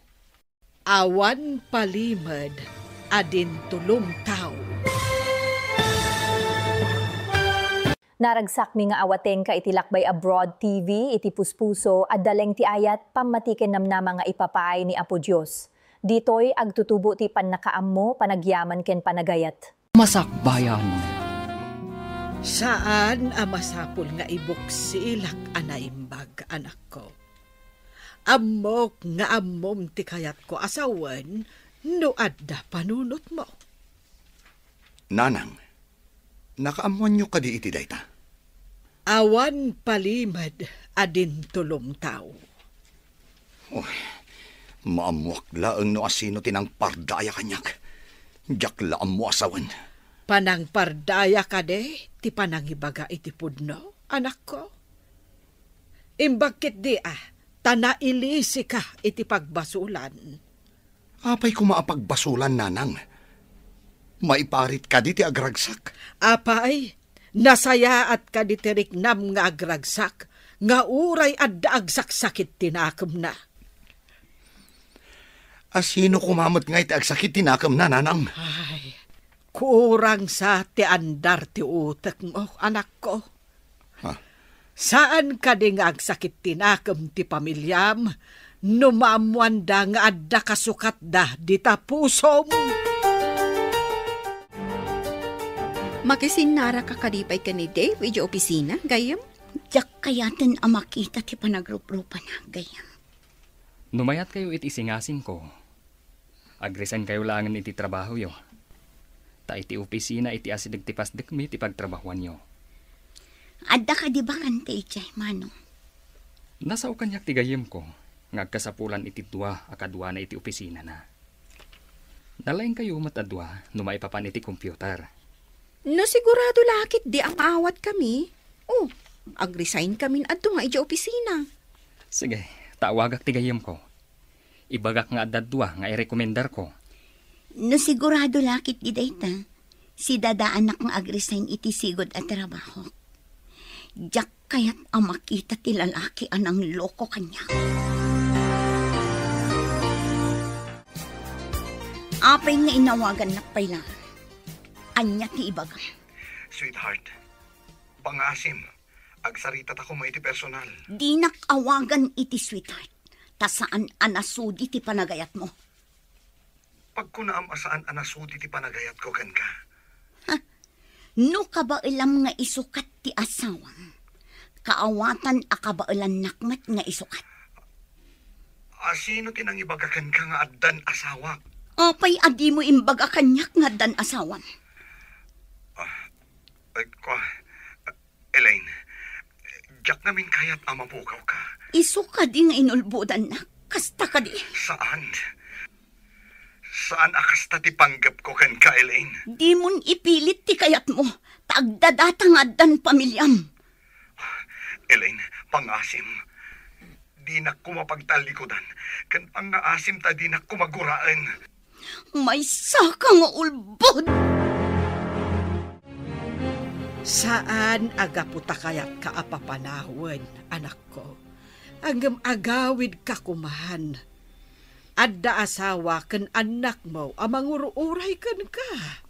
awan palimad adin tulong tao. Naragsak mi nga awateng ka iti Lakbay Abroad TV, iti puspuso, at daleng ti ayat, pamatiken namnama nga ipapaay ni Apo Diyos. Ditoy agtutubo ti pannakaammo panagyaman ken panagayat. Masakbayan. Saan amasapul nga ibuksilak anaimbag, anak ko? Amok nga ammom ti kayat ko asawan no adda panunot mo. Nanang, nakaamuan nyo ka di iti dayta? Awan palimad adin tulong tao. Uy, maamuak laeng no asino tinang pardaya kanyak. Diyak laam mo asawan. Panang pardaya ka de, ti panangibaga iti pudno, anak ko. Imbagkit di tanailisi ka iti pagbasulan. Apay kumaapagbasulan, nanang. Maiparit ka di ti agragsak. Apay, nasaya at ka di tiriknam nga agragsak, nga uray adda agsaksakit tinakam na. Asino kumamot nga iti agsakit tinakam na, nanang? Ay, kurang sa ti andar ti utak mo, anak ko. Saan ka di nga agsakit tinakam ti pamilyam, numamuanda nga adda kasukat da di tapusom. Makisinara ka kadipay ka ni Dave, iji opisina, gayam? Diyak kayatin ang makita ti panagrup-rupan na, gayam. Numayat kayo iti singasing ko. Agresan kayo langan iti trabaho yo. Ta iti opisina iti asidag ti pasdek mi ti pagtrabahuan yo. Adda ka di ba kante ichay, manong? Nasa kanyak ti gayem ko, ngagkasapulan iti dua akadwa na iti opisina na. Nalaing kayo matadwa no maipapan iti computer. No sigurado lakit di ang awat kami. Oh, agresign kami adto nga iti opisina. Sige, tawagak ti gayem ko. Ibagak nga adadwa nga i-recommendar ko. No sigurado lakit di dayta, si dadaan na kang agresign iti sigod at trabaho. Diyak kayat ang makita ti lalaki anang loko kanya. Apay nga inawagan na pala. Anya ti ibaga. Sweetheart, pangasim, agsarita ta ko mo iti personal. Di nakawagan iti sweetheart. Ta saan anasudi ti panagayat mo? Pag ko naam asaan anasudi ti panagayat ko kan ka. No kabailam nga isukat ti asawang. Kaawatan akabailan nakmat nga isukat. Asino tinang ibagakan ka nga addan asawa? Apay adi mo imbaga kanyak nga addan asawan. Elaine, diyak namin kaya't amapukaw ka. Isu ka di nga inulbudan na. Kasta ka di. Saan? Saan akasta ti panggap ko kan ka, Elaine? Di mon ipilit ti kayat mo. Tagdadata nga dan pamilyam. Elaine, pangasim. Di na kumapagtalikodan. Kan pangasim ta di na kumaguraan. May saka nga ulbod. Saan agaputa kayat kaapapanahon, anak ko? Anggam agawid ka kumahan. Adda asawa kan anak mo, amang ururay kan ka.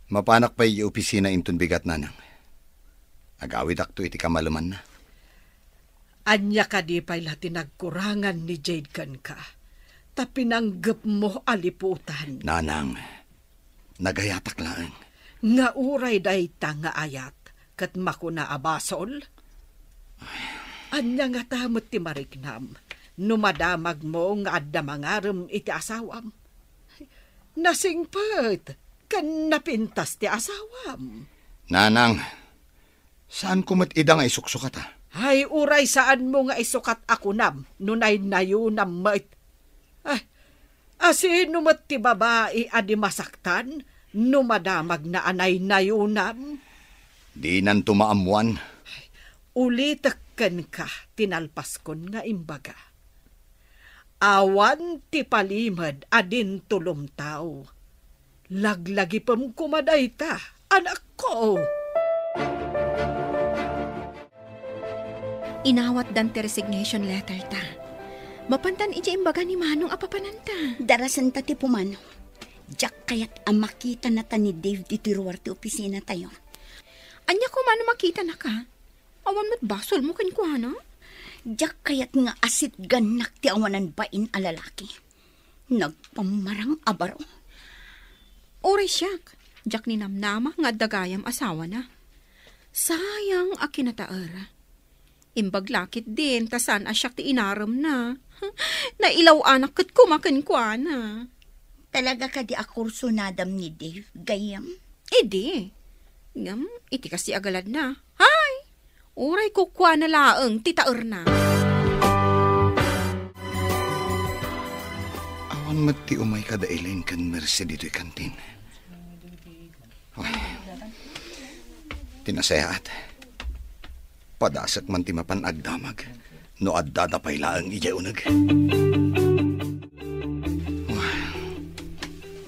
Mapanak pa yung opisina intun bigat, nanang. Agawid akto iti kamaluman na. Anya ka di pa'y lati nagkurangan ni Jade kan ka. Tapinanggap mo aliputan. Nanang, nagayatak lang. Nga uray dayta nga ayat, kat makuna abasol. Anya nga tamot ti mariknam, numadamag mo nga adda mangaram iti asawam. Nasingpet, kan napintas ti asawam. Nanang, saan kumat ida nga isuksukat ha? Ay, uray saan mo nga isukat ako nam, nunay nayunam mait. Ay, asino mat ti babae adi masaktan, numadamag na anay nayunam. Di nan tumaamuan. Ulitakkan ka, tinalpas kon nga imbaga. Awan ti palimad adin tulumtaw. Laglagi pam kumaday ta, anak ko. Inawat dan ti resignation letter ta. Mapantan iti imbaga ni Manong apapananta. Darasan ta ti pumano. Diyak kayat ang makita na ta ni Dave dito ruwar ti opisina tayo. Anya ko mano makita na ka? Awan mo't basol mo kan ko, ano? Diyak kayat nga asit ganak ti awanan bain a lalaki. Nagpamarang abaro. Oray siyak, jak ni namnama nga dagayam asawa na. Sayang a kinataar. Imbag lakit din, tasan asyak ti inaram na. Nailaw anak kat kumakan kwa na. Talaga ka di akurso nadam ni Dave, gayam? Di. Ngam, iti kasi agalad na. Hay! Oray ko kwa na laeng, titaar na. Awan mati umay kada Elaine kan mercy dito'y kantin. Ay, tinasayaat. Padasak man ti mapan agdamag. No adda na pailaang ijay unag.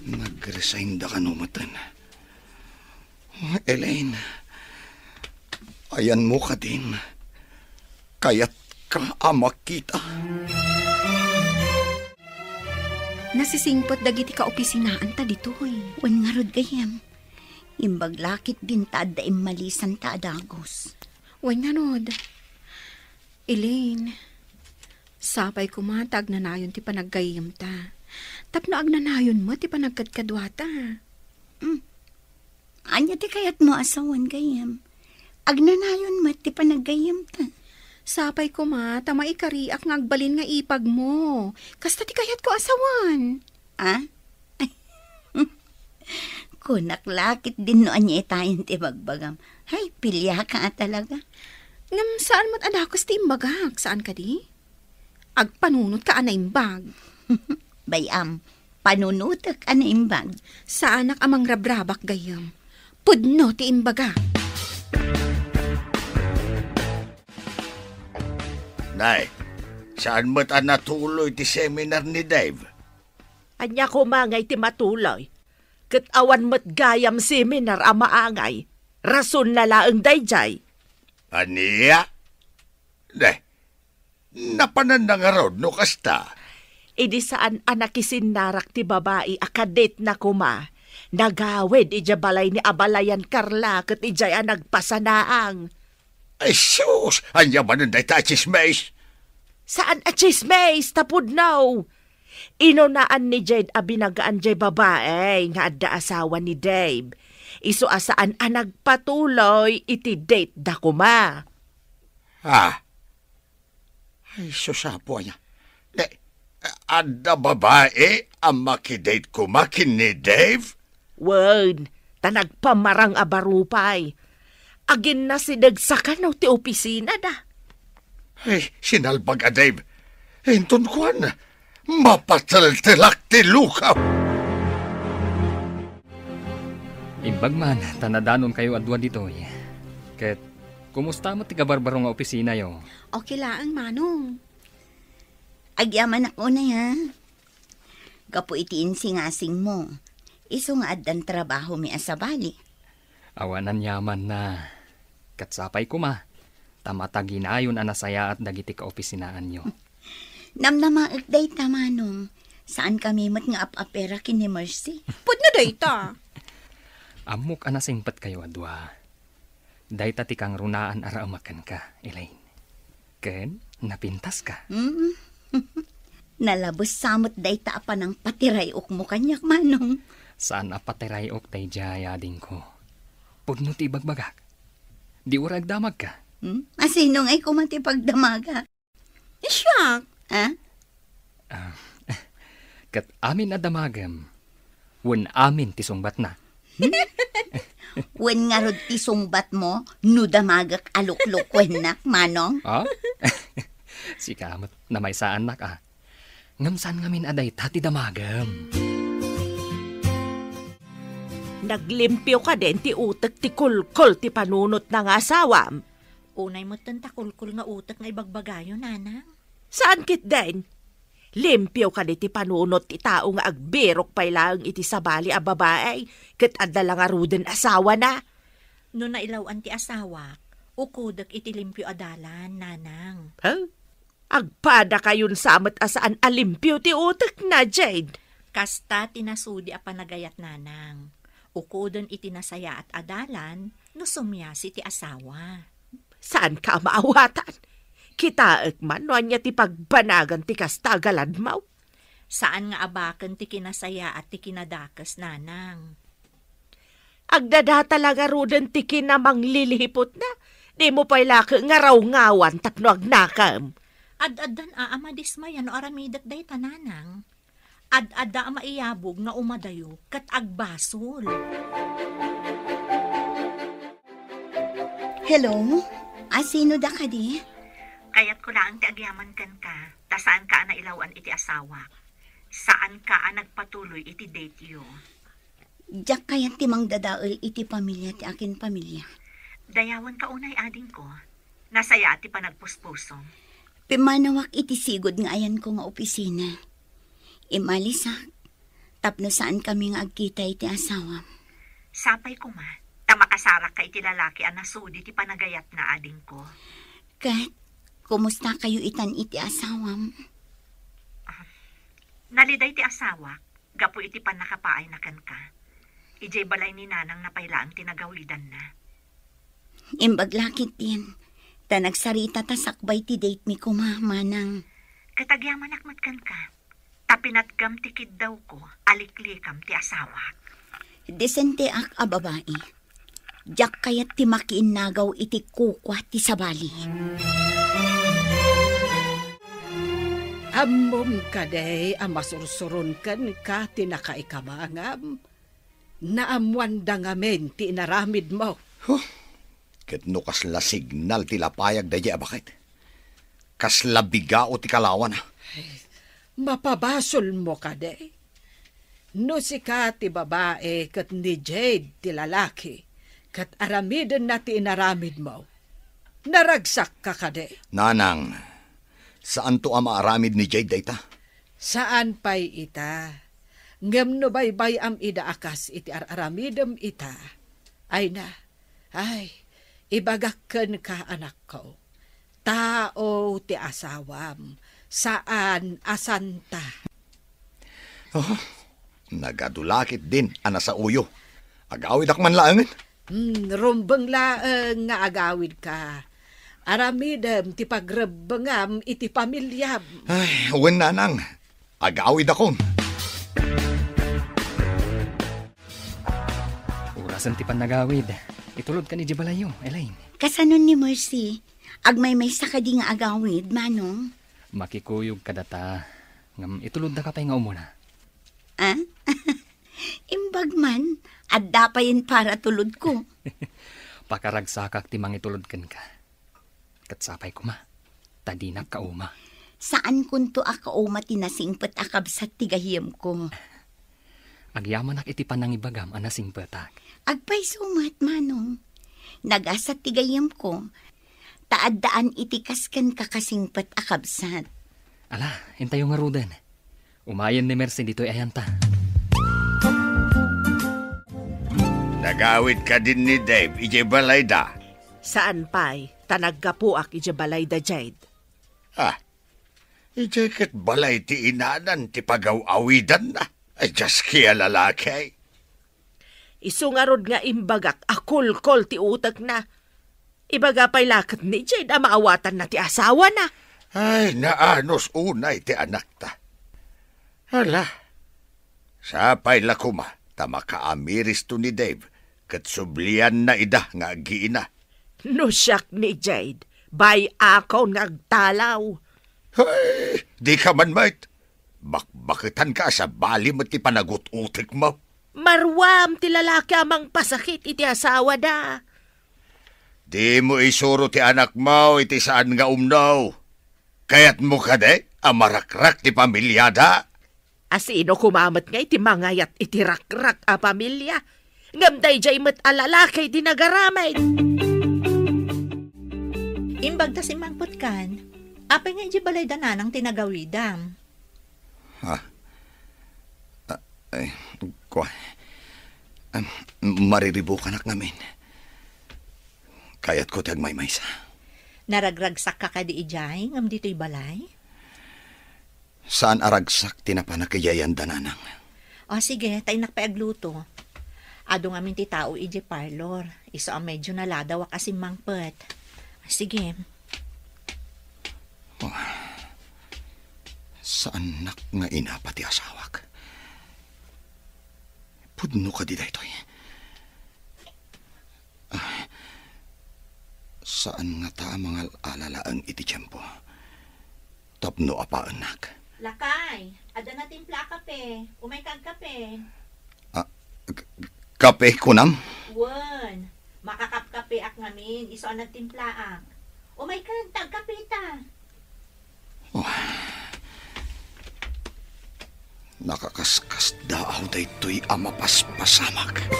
Nag-resign da ka numatan. Elaine, ayan mo ka din. Kaya't ka amak kita. Nasisingpot dagiti ka opisinaan ta ditoy. Wan nga rod gayam. Imbag lakit din ta adda malisan ta adagos. Wan nga rod. Elaine, sapay kumatag na nayon ti panaggayam ta. Tapno ag na nayon mo ti panagkadkadwata. Anya ti kayat mo asawan gayam. Ag na nayon mo ti panaggayam ta. Sapay ko tama ikariak nga agbalin nga ipag mo. Kasta ti kayat ko asawan. Kunak lakit din no anya itayin ti bagbagam. Hay, pilya ka talaga. Ngam saan mo't adakos ti imbagak? Saan ka di? Agpanunot ka ana imbag. Bayam, panunutak ana imbag. Saan ak amang rabrabak gayam? Pudno ti imbagak. Nay, saan mo't natuloy ti seminar ni Dave? Anya ko mangay ti matuloy. Kat awan mo't gayam seminar a maangay. Rason na laeng dayjay. Aniya? Napanan na nga rod no kasta. Idi saan anakisin narak ti babae akadet na kuma. Nagawid ija balay ni Abalayan Carla kat ijay nagpasanaang. Ay sus, anya ba nun ta chismes? Saan a chismes? Tapod now. Inunaan ni Jade abinagaan jay babae nga adda asawa ni Dave. Iso asaan nagpatuloy iti date da kuma. Ay susapo niya. Adda babae ang makidate kumakin ni Dave? Wen, tanagpamarang abarupay. Agin na sinagsakan ti opisina da. Ay, sinalbag a Dave. Hinton kuan, mapataltilak ti lukaw. Imbag man, tanadanon kayo adwa ditoy. Ket, kumusta mo ti kabarbaro nga opisina yo? Okay laang manong. Agyaman ako na ya. Gapo itiin singasing mo. Iso nga addan trabaho mi asabali. Awanan yaman na. Katsapay kuma. Tamataginayon anasaya at dagiti ka opisinaan nyo. Namnamaag day tamanong. Saan kami mat nga apapera kini Mercy? Pud na day ta. Amok anasingpat kayo adwa. Day ti kang runaan ara umakan ka, Elaine. Ken, napintas ka. Nalabos samot day ta pa ng patirayok mo kanyak manong. Saan apatirayok tay jaya din ko? Pudno ti bagbagak. Di urag damag ka. Asinong ay kumati pagdamaga. Siyak. Kat amin na damagam. Wen amin ti sungbat na. Wen nga rod ti sungbat mo, no damagak aluklok wenak, manong. Si kamot na may saan na ka. Ngamsan ngamin aday tati damagam. Naglimpyo ka din ti utak ti kulkul ti panunot ng asawam. Unay mo tanta kulkul nga utak nga ibagbagayo, nana. Saan kit din? Limpyo ka ti panunot ti tao nga agbirok pay lang iti sabali a babae. Kat adala nga ruden asawa na. No nailawan ti asawa, ukudak iti limpyo adalan, nanang. Agpada kayon samat asaan alimpyo ti utak na, Jade. Kasta tinasudi a panagayat, nanang. Ukudon iti nasaya at adalan, no sumyasi ti asawa. Saan ka maawatan? Kitaek man no anya ti pagbanagan ti kasta galadmaw. Saan nga abakan ti kinasaya at ti kinadakas nanang. Agdada talaga ruden ti kinamang lilihipot na. Di mo pa'y laki nga raw ngawan tapno agnakam. Ad-adan ama dismaya no aramidat day tananang. Ad-ada maiyabog nga umadayo kat agbasol. Hello? Sino da ka di? Kayat ko lang ti agyaman kan ka. Ta saan ka nailawan iti asawa? Saan ka nagpatuloy iti date yo? Diyak kayat ti mang dadaol iti pamilya ti akin pamilya. Dayawan ka unay ading ko. Nasaya ti panagpuspusong. Pimanawak iti sigod nga ayan ko nga opisina. Imalisak. Tapno saan kami nga agkita iti asawa. Sapay ko ma. Tamakasara ka iti lalaki ang nasudi ti panagayat na ading ko. Kat, kumusta kayo itan iti asawam? Naliday ti asawa. Gapo iti panakapaay na kan ka. Ijay balay ni nanang napaylaang tinagawidan na. Imbaglakit din. Ta nagsarita ta sakbay ti date mi ko manang. Katagyaman akmatkan ka. Tapinatgam tikid daw ko, aliklikam ti asawa. Desente ak a babae. Diyak kayat ti makiinnagaw iti kukwa ti sabali. Ammom kaday amasursuron kan ka tinakaikamangam. Naamuan da ngamen ti inaramid mo. Ketno kasla signal ti lapayag da bakit? Kasla bigao ti kalawan. Mapabasol mo kaday. No si ka ti babae kat ni Jade ti lalaki. Kat aramidin na ti inaramid mo. Naragsak ka kaday. Nanang, saan to ang maaramid ni Jade dayta? Saan pa'y ita? Ngam no baybay am ida akas iti aramidem ita. Ay na, ay, ibagakken ka anak ko. Tao ti asawam, saan asanta. Oh, nagadulakit din ana sa uyo. Agawid akman laangan. Rumbeng laeng nga agawid ka. Aramidem ti pagrebengam iti pamilyam. Ay, uwan nanang. Agawid ako. Urasan ti panagawid. Itulod ka ni Jibalayo, Elaine. Kasanon ni Mercy, agmay sa kadi nga agawid, manong? Makikuyog ka data. Ngam itulod na ka pa nga umuna. Imbag man, at dapayin para tulod ko. Pakaragsakak ti mangitulod kan ka. Katsapay ko ma. Tadinak ka uma. Saan kunto ako uma tinasingpet akab sa tigahiyam ko? Agyaman ak iti panangibagam anasing petak. Agpay sumat, manong. Nagasat tigayam ko. Taadaan itikaskan kakasingpet akabsat. Ala, hintayo nga ruden. Umayan ni Mercy dito'y ayanta. Nagawid ka din ni Dave, ije balay da. Saan pa'y tanaggapuak ije balay da Jade? Ije ket balay ti inanan ti pagaw-awidan na. Ay, just kaya lalaki. Isungarod nga imbagak akul-kol ti utak na. Ibaga pa'y lakat ni Jade maawatan na ti asawa na. Ay, naanos unay ti anak ta. Hala, sapay lakuma, tamakaamiris to ni Dave, kat sublian na ida nga agiina. No siyak ni Jade, bay ako nagtalaw. Ay, di ka man mate. Bakbakitan ka sa bali mo ti panagut-utik mo. Marwam ti lalaki amang pasakit iti asawa da. Di mo isuro ti anak mo iti saan nga umnaw. Kayat mo ka de, amarakrak ti pamilyada. Asino kumamat nga iti mangayat iti rakrak a pamilya. Ngamday jay met alalaki iti nagaramay. Imbag ta si mangpot kan, apay nga iti balay dananang tinagawidam. Mariribukan ak namin. Kayat ko tag maymaysa. Naragragsak ka ka di ijay, ngam dito'y balay? Saan aragsak tinapanakayayan dananang? O sige, tayo nakpaagluto. Ado nga minti tao ije parlor. Iso ang medyo naladawa kasi mangpet. Sige. Sa anak nga ina pati asawak. Pudno ka di daytoy. Saan nga ta mga alala ang iti tiyempo? Tapno apa anak. Lakay, ada na timpla kape. Umay kag kape. Kape kunam? Wen, makakapkape ak ngamin. Iso na timpla ak. Umay kag tag kape ta. Nakakaskas daaw daytoy amapaspasamak.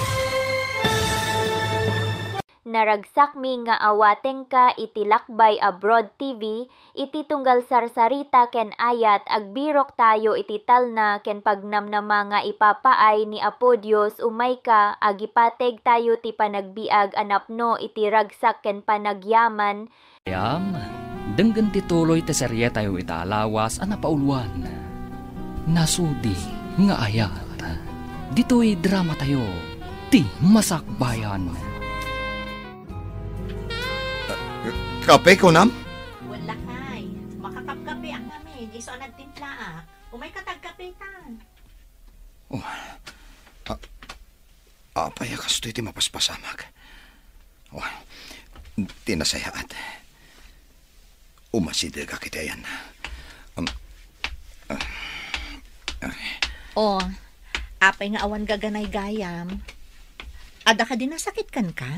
Naragsak mi nga awateng ka iti Lakbay Abroad TV, iti tunggal sarsarita ken ayat agbirok tayo iti talna ken pagnamnama nga ipapaay ni Apo Dios umay ka agipateg tayo ti panagbiag anapno iti ragsak ken panagyaman. Ayam, denggan ti tuloy ti serye tayo italawas a napauluan. Nasudi nga ayat. Dito'y drama tayo, ti Masakbayan. Kape kunam? Wala kay. Makakapkape ak ngamin. Iso na timpla ak. Umay katag kape ta. Apay kastoy ti mapaspasamag. Tinasayaat. Umasidega kita yan. Apay nga awan gaganay gayam. Ada ka din nasakit kan ka?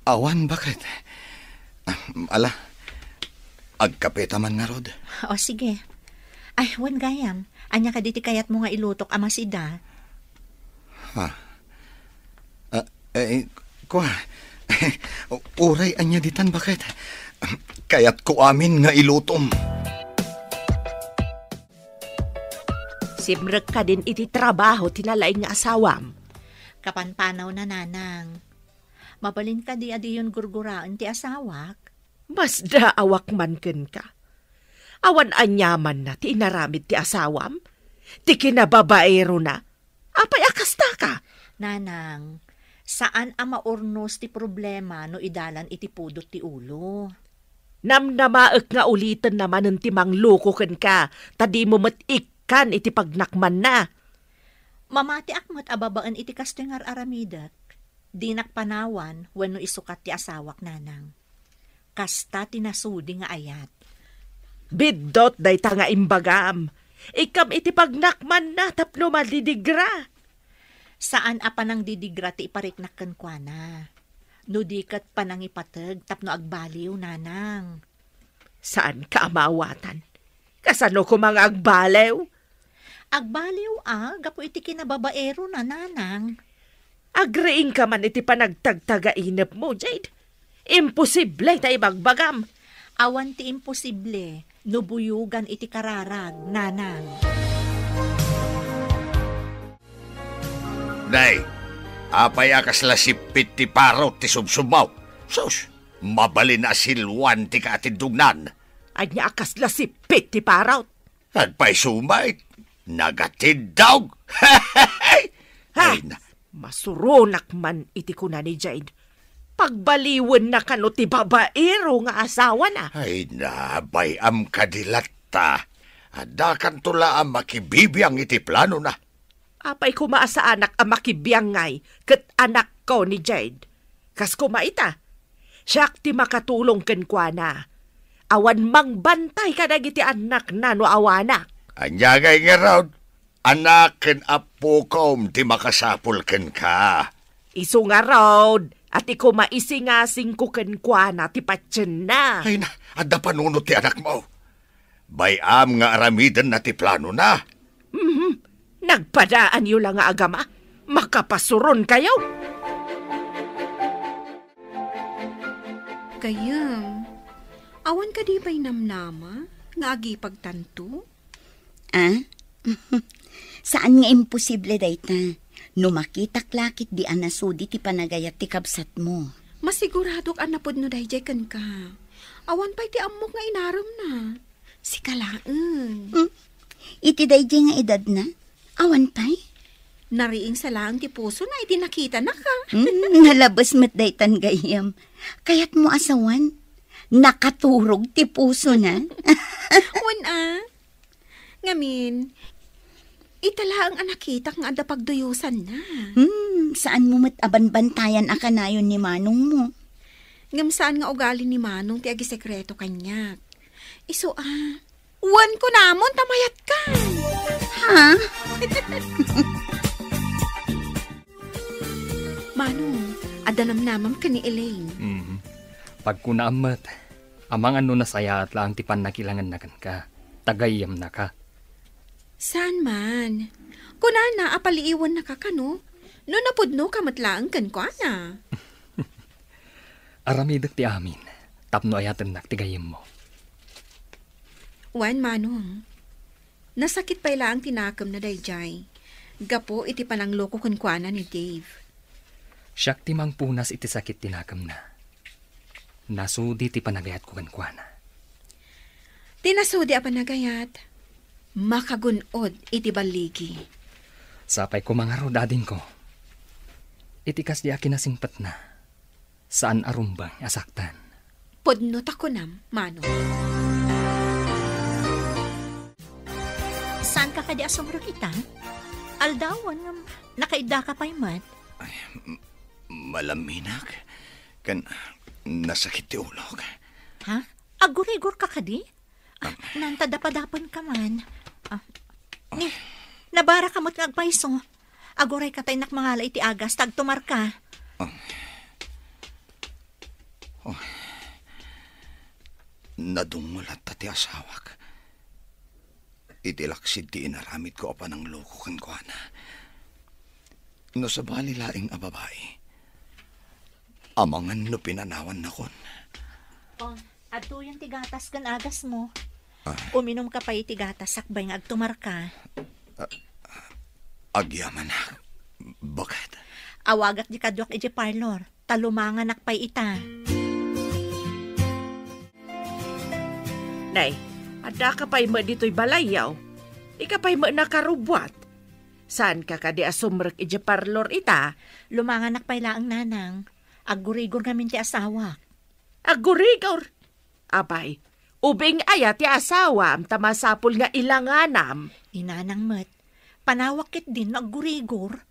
Awan, bakit? Ala, agkapeta man nga rod. O sige. Ay, wan gayam. Anya ka diti kayat mo nga ilutok amasida. Uray anya ditan, bakit? Kayat ko amin nga ilutom. Simrek ka din iti trabaho tinalaing nga asawam. Kapanpanaw na nanang. Mabalin ka di adiyon gurguraan ti asawak. Mas daawak man ken ka. Awan anyaman na ti inaramid ti asawam. Ti kinababaero na. Apay akasta ka. Nanang, saan ang maurnos ti problema no idalan iti pudot ti ulo? Namnamaek nga ulitin naman ng timang loko ken ka. Tadi mo kan iti pagnakman na. Mamati akmat ababaan iti kastengar aramidak. Di nakpanawan wenno isukat ti asawak nanang. Kasta tinasudi nga ayat. Biddot day ta nga imbagam. Ikam iti pagnakman na tapno madidigra. Saan apanang didigra ti ipariknakken kwa na? No dikat panang ipateg tapno agbaliw nanang. Saan ka amawatan? Kasano ko mga agbalew? Agbaliw gapo iti kinababaero na nanang. Agreing ka man iti panagtagtaga-inap mo, Jade. Imposible tayo bagbagam. Awan ti imposible, nubuyugan iti kararag, nanang. Nay, apay akas lasipit ti parot ti subsumaw. Sus, mabalin na silwan ti katindugnan. Anya akas lasipit ti parot. At pa'y sumait, nagatindog. Ay na. Masuronak man iti kuna ni Jade. Pagbaliwan na kano ti babaero nga asawa na. Ay na, bayam kadilata. Adakan tula ang makibibiyang iti plano na. Apay kumaasa anak ang makibiyang ngay kat anak ko ni Jade. Kas kumaita, siyak ti makatulong ken kwa na. Awan mang bantay ka iti anak na no awanak. Anyagay nga raw. Anak ken apo kom ti makasapul ken ka. Isu nga rod, at iko maisingasing ko ken kwa na ti patsen na. Ay na, adda panunod ti anak mo. Bayam nga aramidan na ti plano na. Nagpadaan yu lang nga agama. Makapasuron kayo. Kayang, awan ka di ba'y namnama nga agi pagtanto? Saan nga imposible dayta? No makitak lakit di anasudi ti panagayat ti kabsat mo. Masiguradok anapod no dayjay kan ka. Awan pa'y ti amok nga inaram na. Si kalaan. Iti dayjay nga edad na? Awan pa'y? Nariing sa laang ti puso na iti nakita na ka. Nalabas mat daytan gayam. Kayat mo asawan. Nakaturog ti puso na. Ngamin, itala ang anakita nga ada pagduyusan na. Saan mo matabanbantayan akanayon ni Manong mo? Ngam saan nga ugali ni Manong ti agi sekreto kanyak. Iso wan ko namon tamayat ka. Ha? Manong, adanam namam ka ni Elaine. Pag kunaamat, amang ano nasaya at lang tipan nakilangan na ka. Tagayam na ka. Saan man? Kunana, apaliiwan na ka kano? No napudno ka matlaang kan ko na. Aramidak ti amin. Tapno ayatan nagtigayam mo. Wan, Manong. Nasakit pa ila ang tinakam na dayjay. Gapo iti panangloko kan kuana ni Dave. Siyak ti mang punas iti sakit tinakam na. Nasudi ti panagayat ko kan kuana. Tinasudi a panagayat. Makagunod iti baligi. Sapay ko mga rodadin ko. Itikas di akin nasingpat na. Saan arumbang asaktan? Podnot ako nam, Manong. Saan ka kadi asumro kita? Aldawan nga nakaida ka pa'y mat. Malaminak. Kan nasakit ti ulog. Ha? Agurigor ka kadi? Nantadapadapan ka man. Nabara ka mo't nagpaiso. Aguray ka tayo nakmangala iti agas, tagtumar ka. Nadungulat ta ti asawak. Itilaksid ti inaramid ko pa ng loko kan kuana. No sa balilaing ababae. Amangan no pinanawan na kon. Ato yung tigatas kan agas mo. Uminom ka pa itigatas, sakbay nga agtumar ka. Agyaman na. Bakit? Awagat di kadwak iti parlor. Talumangan nakpay ita. Nay, ada ka pa'y mo dito'y balayaw. Ika pa'y mo nakarubwat. Saan ka kadi asumrek iti parlor ita? Lumangan nakpay laang nanang. Agurigor ngamin ti asawa. Agurigor? Abay, ubing aya ti asawa am tamasapul nga ilanganam. Inanang met, panawakit din agurigor.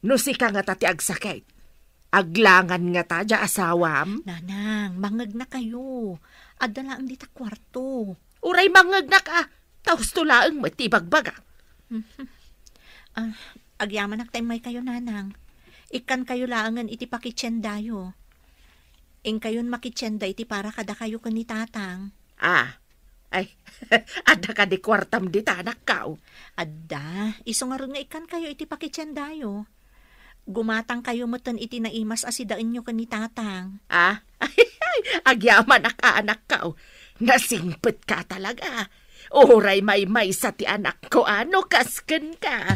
No si ka nga tati agsakit. Aglangan nga ta dya asawam. Nanang, mangag na kayo. Adala ang dita kwarto. Uray mangag na ka. Taos tulaang matibagbaga. Agyaman nagtaymay kayo, nanang. Ikan kayo laangan iti pakitsendayo. Ing kayon makitsenda iti para kada kayo ni tatang. Ay, ada ka di kwartam di tanak kao. Adda, iso nga rin nga ikan kayo iti pakitsendayo. Gumatang kayo mutan iti naimas asidaan nyo ni tatang. Agyaman anak kao. Nasingpet ka talaga. Oray may sa ti anak ko ano kasken ka.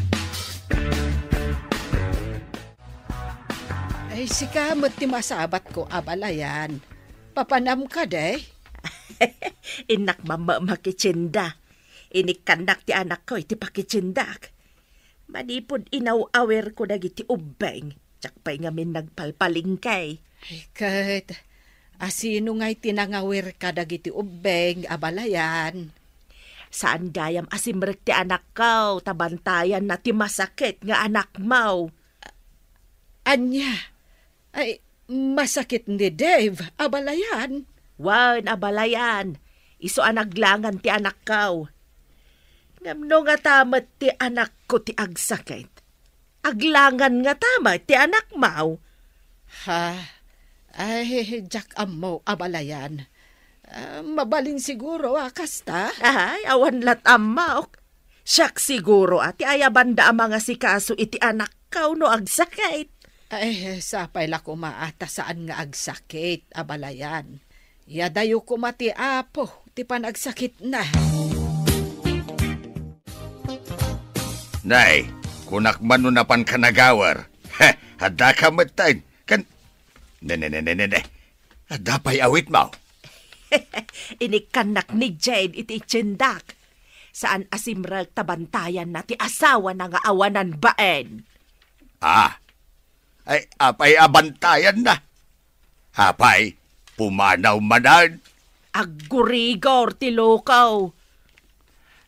Ay, sikamot ti masabat ko, abalayan. Papanam ka, day. Inak mama makitsinda. Inikanak ti anak ko, iti pakitsindak. Manipod inaw-awer ko dagiti ubeng. Tsakpay ngamin nagpalpalingkay. Ay, kahit asino nga'y tinangawer ka dagiti ubeng, abalayan. Saan gayam asimrek ti anak ko, tabantayan na ti masakit nga anak mau. Anya? Ay, masakit ni Dave, abalayan. Wan, abalayan. Iso anaglangan ti anak ko. Ngamno nga tamat ti anak ko ti agsakit. Aglangan nga tamat ti anak mau. Ay, Jack Amo, abalayan. Mabalin siguro, kasta? Ay, awan lat amaok. Siyak siguro ati ayabanda ang mga sikaso iti anak ko no agsakit. Ay, sapay la kumaata saan nga agsakit, abalayan. Yadayo kumati apo, ti panagsakit na. Nay, kunak manunapan ka nagawar. Hada ka matain. Ne. Hada pa'y awit mo. Inikanak ni Jade iti tsindak. Saan asimrag tabantayan na ti asawa na nga awanan baen. Ay, apay abantayan na. Hapay, pumanaw manan. Aggurigor ti lokaw.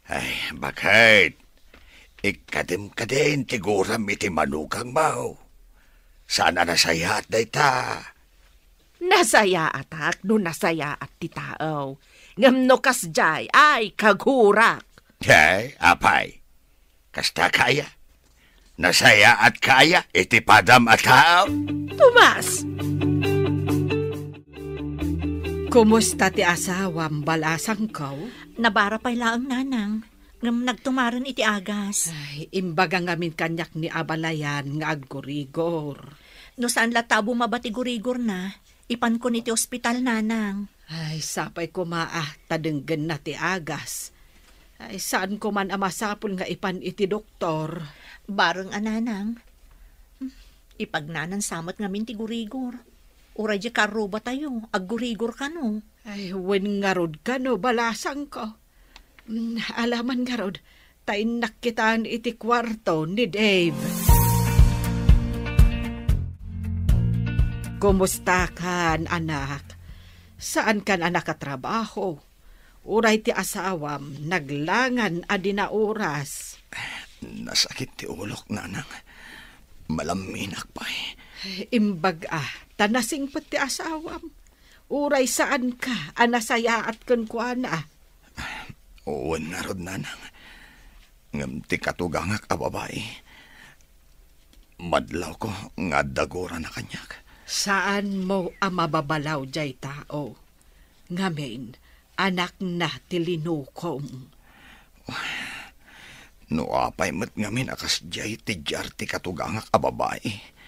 Ay, bakit? Ikadim-kadim tiguram iti manugang mo. Sana nasaya at dayta. Nasaya atak no nasaya at ti tao. Ngam no kasjay ay kagurak. Ay, apay. Kasta kaya? Nasaya at kaya iti padam at tao? Tumas! Kumusta ti asawam balasang ko? Nabara pa'y laang nanang. Ngam nagtumaran iti agas. Ay, imbaga ngamin kanyak ni Abalayan nga aggurigor. No saan latabo mabati gurigor na, ipan ko niti ospital nanang. Ay, sapay ko tadenggen na ti agas. Ay, saan ko man amasapul nga ipan iti doktor? Bareng ananang. Ipagnanan samot ngamin ti gurigor. Uray di karuba tayo, aggurigor ka no. Ay, wen nga rod ka no, balasang ko. Alaman nga rod, tayo nakitaan iti kwarto ni Dave. Kumusta kan, anak? Saan kan anak katrabaho? Uray ti asawam, naglangan adi na oras. Nasakit ti ulok, nanang. Malaminak pa Imbag tanasing pati asawam. Uray saan ka, anasaya at kuana. Uwan na rod, nanang. Ngam ti katugangak a babae. Madlaw ko nga dagora na kanyak. Saan mo mababalaw jay tao? Ngamin, anak na tilinukom. No apay met ngamin akas jay ti jar ti katugangak a babae.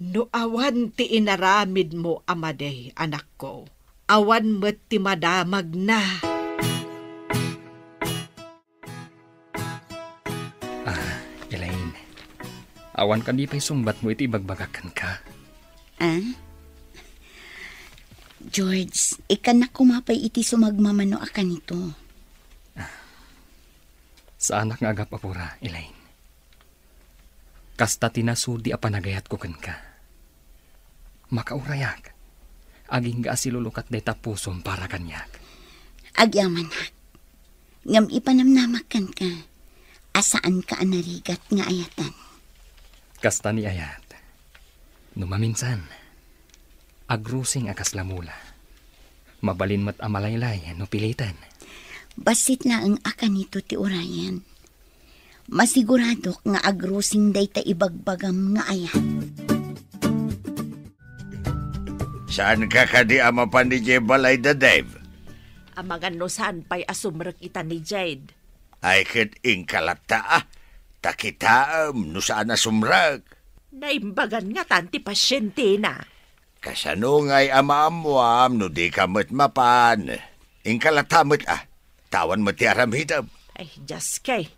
No awan ti inaramid mo amaday, anak ko. Awan met ti madamag na. Elaine, awan ka di pa'y sumbat mo iti bagbagakan ka. George, ikan na kumapay iti sumagmamano akan ito. Sa anak nga agapapura, Elaine. Kasta tinasudi a panagayat ko kan ka. Makaurayak. Aging ga asilulukat deta pusom para kanyak. Agyaman hak. Ngam ipanamnamakan ka. Asaan ka anarigat nga ayatan. Kasta ni ayat. Numaminsan. Agrusing akas lamula. Mabalin mat amalaylay no pilitan. Basit na ang akan nito ti urayan. Masigurado nga agrusing day ta ibagbagam nga ayat. Saan ka kadi amapan ni Jebalay da Dave? Amagan no saan pa'y asumrek ita ni Jade. Ay ket ingkalata takitaam no saan na sumrag. Naimbagan nga tanti pasyente na. Kasano nga'y amaamuam no di ka met mapan. Ingkalata met tawan met ti aramhitab. Ay, just kay.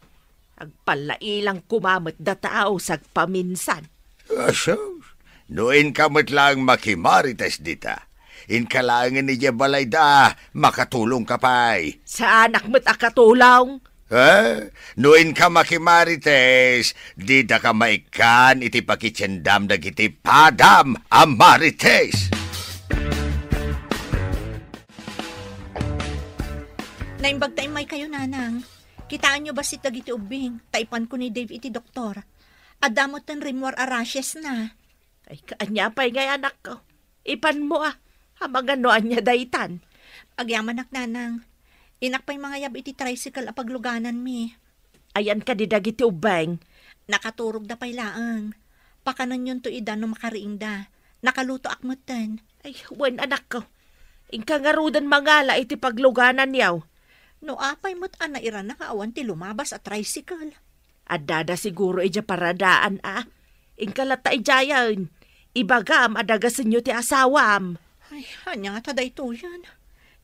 Agpalailang kumamot da tao sa paminsan. Aso, noin ka met lang makimarites dita. Inkalangan ni Jebalay da, makatulong ka pa'y. Sa anak mo't akatulong. Noin ka makimarites, di da ka maikan iti pakitsendam dagiti padam amarites. Naimbag tayo may kayo nanang. Kitaan nyo ba si dagiti ubing? Taipan ko ni Dave iti doktor. Adamot ng rimwar arashes na. Ay, kaanya pa'y ngay anak ko. Ipan mo hamaganoan niya daytan. Agyaman nanang. Inak pa'y mga yab iti tricycle apagluganan mi. Ayan ka di dagiti ubeng. Nakaturog da pa'y laang. Pakanan yun to ida no makariing da. Nakaluto akmutan. Ay, wen anak ko. Inkangarudan mangala iti pagluganan yaw. No apay mo't iran nakaawan ti lumabas at tricycle. Adada siguro ija paradaan Inkalata ijayan. Ibagam adagasin nyo ti asawam. Ay, hanya nga taday to yan.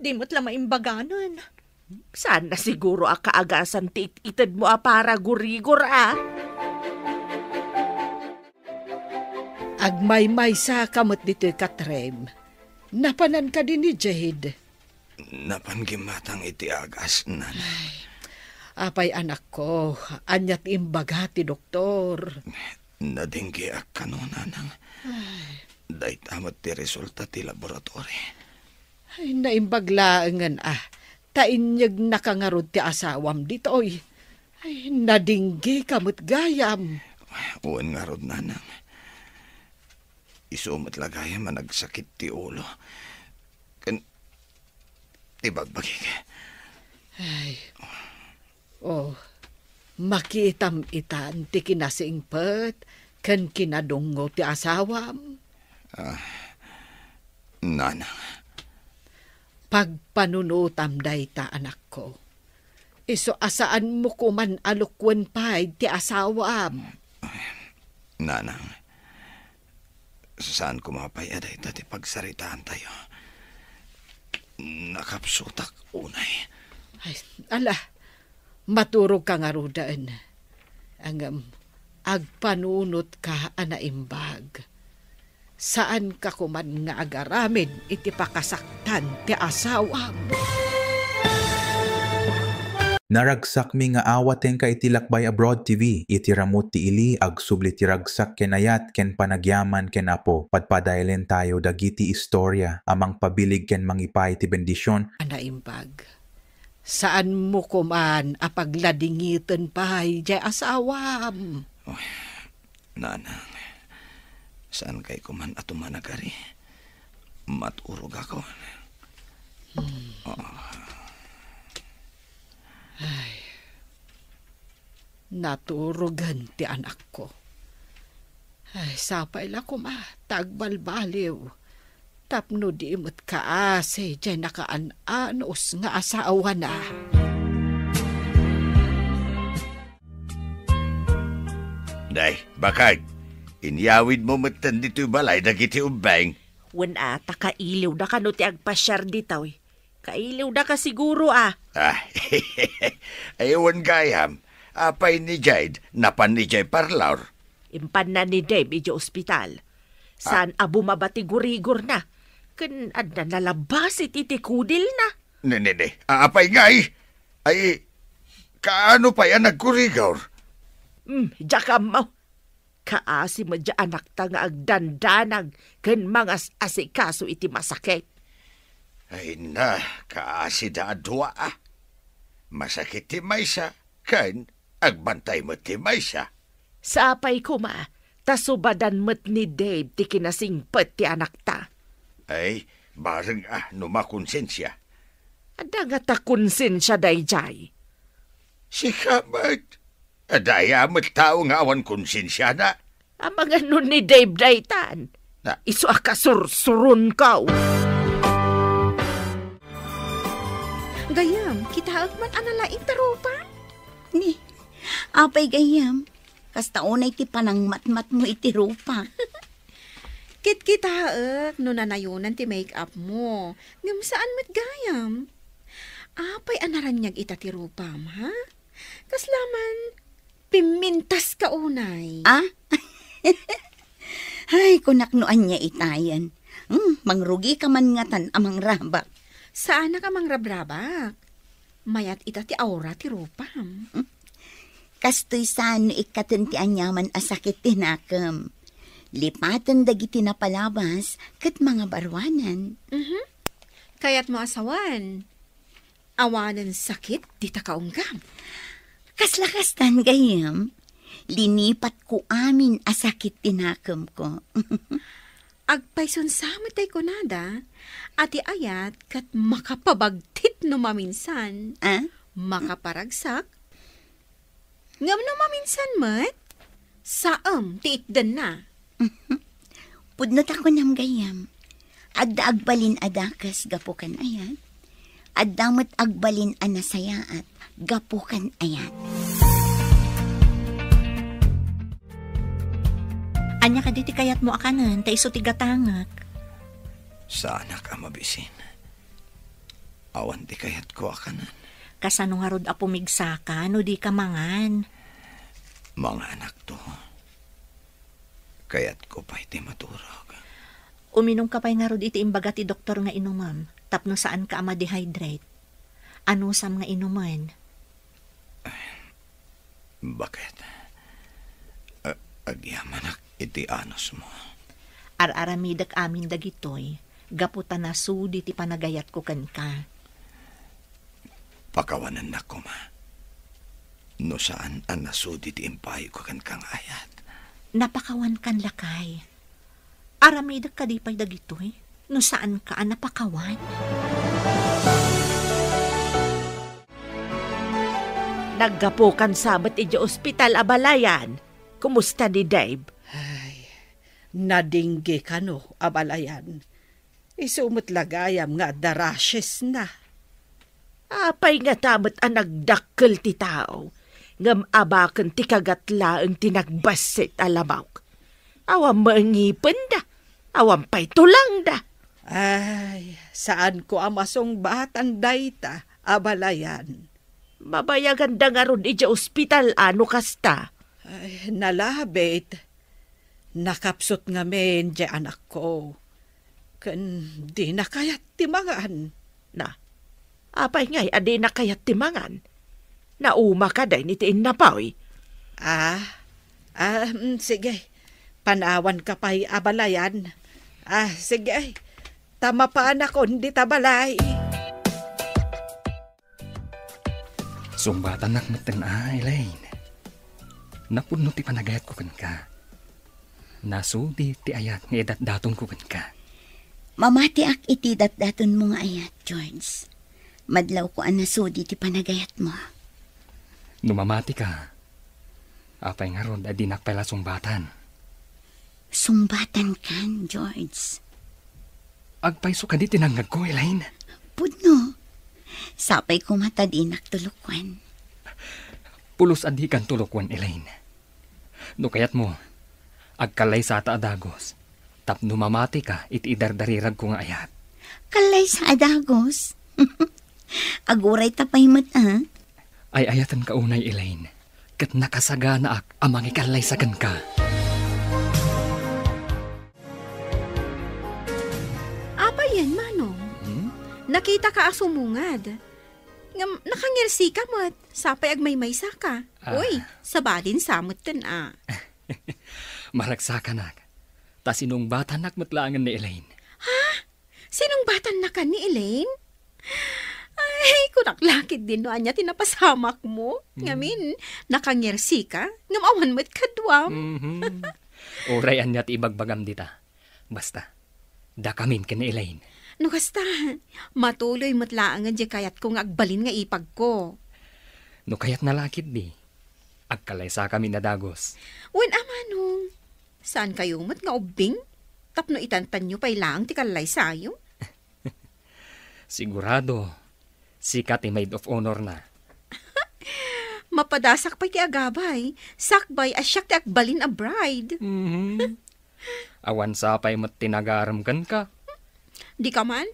Di mo't lama imbaganan. Sana siguro kaagasan ti itid mo para gurigor Agmay-may sa kamot dito katrem. Napanan ka din ni Jade. Napanggimatang iti agas, nanay. Apay anak ko, anyat imbaga ti doktor. Nadinggi ak kano, nanang. Day tamat ti resulta ti laboratory. Ay, naimbaglaangan Tainyag nakangarod ti asawam ditoy. Ay, nadinggi kamot gayam. Uwan nga rod, nanang. Isumat lagayam nagsakit ti ulo. Tibagbagi ka. Ay, makitam itan ti kinasingpet kan kinadungo ti asawam. Nanang. Pagpanunutam dayta anak ko. Iso asaan mo kuman alukwan pa'y ti asawam. Nanang, saan kumapay dayta ti pagsaritaan tayo? Nakapsutak unay. Ay, maturog ka nga rudaan. Ang agpanunot ka anaimbag. Saan ka kuman nga agaramin iti pakasaktan ti asawam. Naragsak mi nga awaten ka iti Lakbay Abroad TV. Iti ramot ti ili agsubli ti ragsak ken ayat ken panagyaman ken apo. Padpadaylen tayo dagiti istorya amang pabilig ken mangipay ti bendisyon. Anaimbag, saan mo kuman apagladingitan pa'y jay asawam. Nanang, saan kay kuman atumanagari? Maturog ako. Ay, naturugan ti anak ko. Ay, sapay la tagbalbaliw. Tapno di mo't kaase, dyan nakaanos nga asawa na. Day, bakag, inyawid mo matan dito balay dagiti ubeng. Wana, takailiw na ka no ti agpasyar ditaw. Kailiw na ka siguro Ayawan gayam, apay ni Jade, napan ni Jay Parlaur. Impan na ni Dave ije ospital. Saan bumabati gurigor na. Kan adna nalabas iti kudil na. Nene, apay ngay. Ay, kaano pa yan nagkurigor? Jakam mo. Kaasi mo dya anak ta nga agdandanag kan mga asikaso iti masakit. Ay na, kaasi da adwa Masakit ti maysa, kan agbantay mo ti maysa. Sapay ko tasubadan mo't ni Dave ti kinasingpet ti anak ta. Ay, bareng numakonsensya. Ada nga ta konsensya dayjay. Si kamat, adaya mo't tao nga awan konsensya na. Amang ano ni Dave daytan, iso akasursurun ka. Gayam, kita man analaing tarupa? Ni, apay gayam. Kasta unay ti panang matmat mo iti rupa. Kit-kita no nanayunan ti make-up mo. Ngam saan mat gayam? Apay anaranyag ita ti rupa, ha? Kaslaman, pimintas ka unay. Ay, kunaknoan niya itayan. Mangrugi ka man ngatan amang rabak. Saan na ka mangrabrabak? Mayat ita ti aura ti rupam. Kastoy saan no ikatan ti anyaman asakit tinakam. Lipatan dagiti na palabas kat mga barwanan. Kayat mo asawan. Awanan sakit di ta kaunggam. Kaslakastan gayam. Linipat ko amin asakit tinakam ko. Agpayson samatay ko nada, ati ayat kat makapabagtit no maminsan. Makaparagsak. Ngam no maminsan mat, saam tiitdan na. Pudnot ako nam gayam. Adda agbalin adakas gapukan ayat. Adda mat agbalin anasayaat gapukan ayat. Anya ka diti kayat mo akanan, ta iso ti gatangak. Sana ka mabisin. Awan ti kayat ko akanan. Kasano nga rod apumigsaka, no di ka mangan. Mga anak to. Kayat ko pa iti maturog. Uminom ka pa'y nga rod iti imbaga ti doktor nga inumam, tapno saan ka ma-dehydrate. Ano sam nga inuman? Bakit? Agyaman iti anos mo. Ar-aramidak amin dagitoy, gaputan na sudi ti panagayat ko kan ka. Pakawanan na ko, ma. No saan ang nasudi ti impayo ko kan kang ayat. Napakawan kan lakay. Aramidak ka di pa'y dagitoy, no saan ka ang napakawan. Naggapo kan sabat iti ospital Abalayan. Kumusta ni Dave? Nadinggi ka no, Abalayan. Isumot lagayam nga darashes na. Apay nga tamat ang nagdakkel ti tao. Ngam abakan ti kagatla ang tinagbasit alamaw. Awam maangipin da. Awam pa'y tulang da. Ay, saan ko amasong batan dayta, Abalayan? Mabayagan da nga ron iti ospital ano kasta. Ay, nalabit. Nakapsot nga men di anak ko. Kan di na kayat timangan. Na, apay ngay adi na kayat timangan. Nauma ka day ni tiin napaw. Sige. Panawan ka pa'y Abalayan. Sige. Tama pa anak ko, hindi tabalay. Sumbatan nakmatan Elaine. Napuno ti panagayat ko kan ka. Nasudi ti ayat nga edat-daton ko kan ka. Mamati ak iti dat-daton mo nga ayat, George. Madlaw ko ang nasudi ti panagayat mo. Numamati ka. Apay nga ron adinak pala sumbatan. Sumbatan kan, George. Agpayso ka di tinanggag ko, Elaine. Pudno. Sapay ko matadinak tulukwan. Pulos adi kan tulukwan, Elaine. No kayat mo, agkalay sa ata adagos. Tapno mamati ka, iti idardarirag ko nga ayat. Kalay sa adagos? Aguray tapay mata. Ay ayatan ka unay, Elaine. Kat nakasagana ak amang ikalay sa kan ka. Apa yan, Manong? Nakita ka asumungad. Nakangirsi ka mo't sapay agmay-maysa ka. Uy, sabadin samot kan Malagsa ka nak. Ta sinong bata nakmatlangan ni Elaine. Ha? Sinong bata na ka ni Elaine? Ay, kunaklakit din no anya tinapasamak mo. Ngamin, nakangirsi ka. Ngamawan mo't kadwam. Uray anyat ibagbagam dita. Basta, dakamin ka ni Elaine. No kasta, matuloy matlaangan di kayat kong agbalin nga ipag ko. No kayat nalakit di. Agkalaysa kami na dagos. Wen amanong, saan kayo mat nga ubing? Tapno itantan nyo pa'y lang ti kalay sayo? Sigurado, sikat maid of honor na. Mapadasak pa'y ti agabay, sakbay asyak ti agbalin a bride. Awan sa pa'y mat tinagaram kan ka. Di ka man?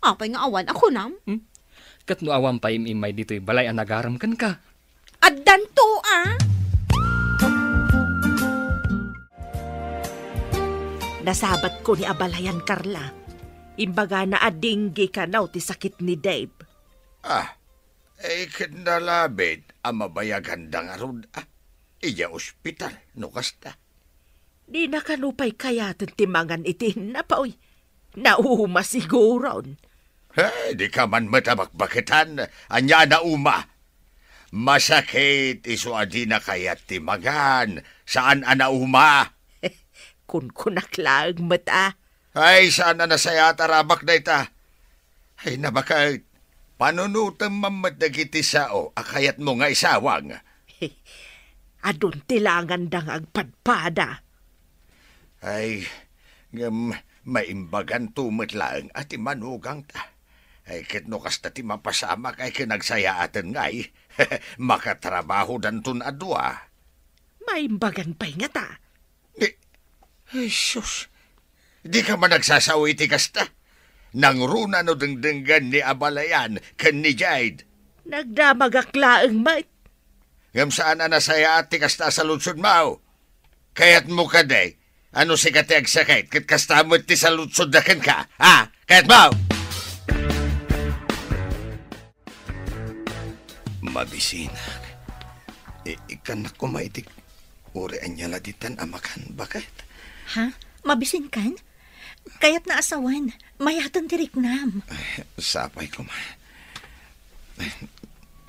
Apay nga awan ako nam. Kat no awan pa imay dito'y balay ang nagaram kan ka. Addan to Nasabat ko ni Abalayan Carla. Imbaga na adinggi ka na ti sakit ni Dave. Kinalabit ang mabayagan da nga ron. Iya ospital, no kasta. Di nakalupay kayatin timangan iti napaoy. Nauma siguro. Di ka man matabakbakitan. Anya na uma. Masakit iso adi na kayat timangan. Saan anauma? Kun kunaklag mata. Ay, saan na nasaya tarabak na ita? Ay, nabakit. Panunutam mamadagiti sao, akayat mo nga isawang. Adun tilangan dang agpadpada. Ay, maimbagan tumatlaang at imanugang ta. Ay, kitno kasta ti mapasamak ay kinagsayaaten ngay. Makatrabaho dantun adwa. Maimbagan pa'y nga ta. Ay, sus. Di ka man nagsasawi ti kasta. Nang runa no dengdenggan ni Abalayan ken ni Jade. Nagdamagaklaang mait. Ngam saan na nasaya ti kasta sa lutsod mao. Kayat mo ka day. Ano si kati agsakit? Kat kasta mo ti sa lutsod daken ka. Kayat mo! Mabisinak. Ikan na kumaitik. Uri anya laditan amakan. Bakit? Ha? Mabisin kan? Kaya't naasawan, mayatan tiriknam. Sapay ko ma.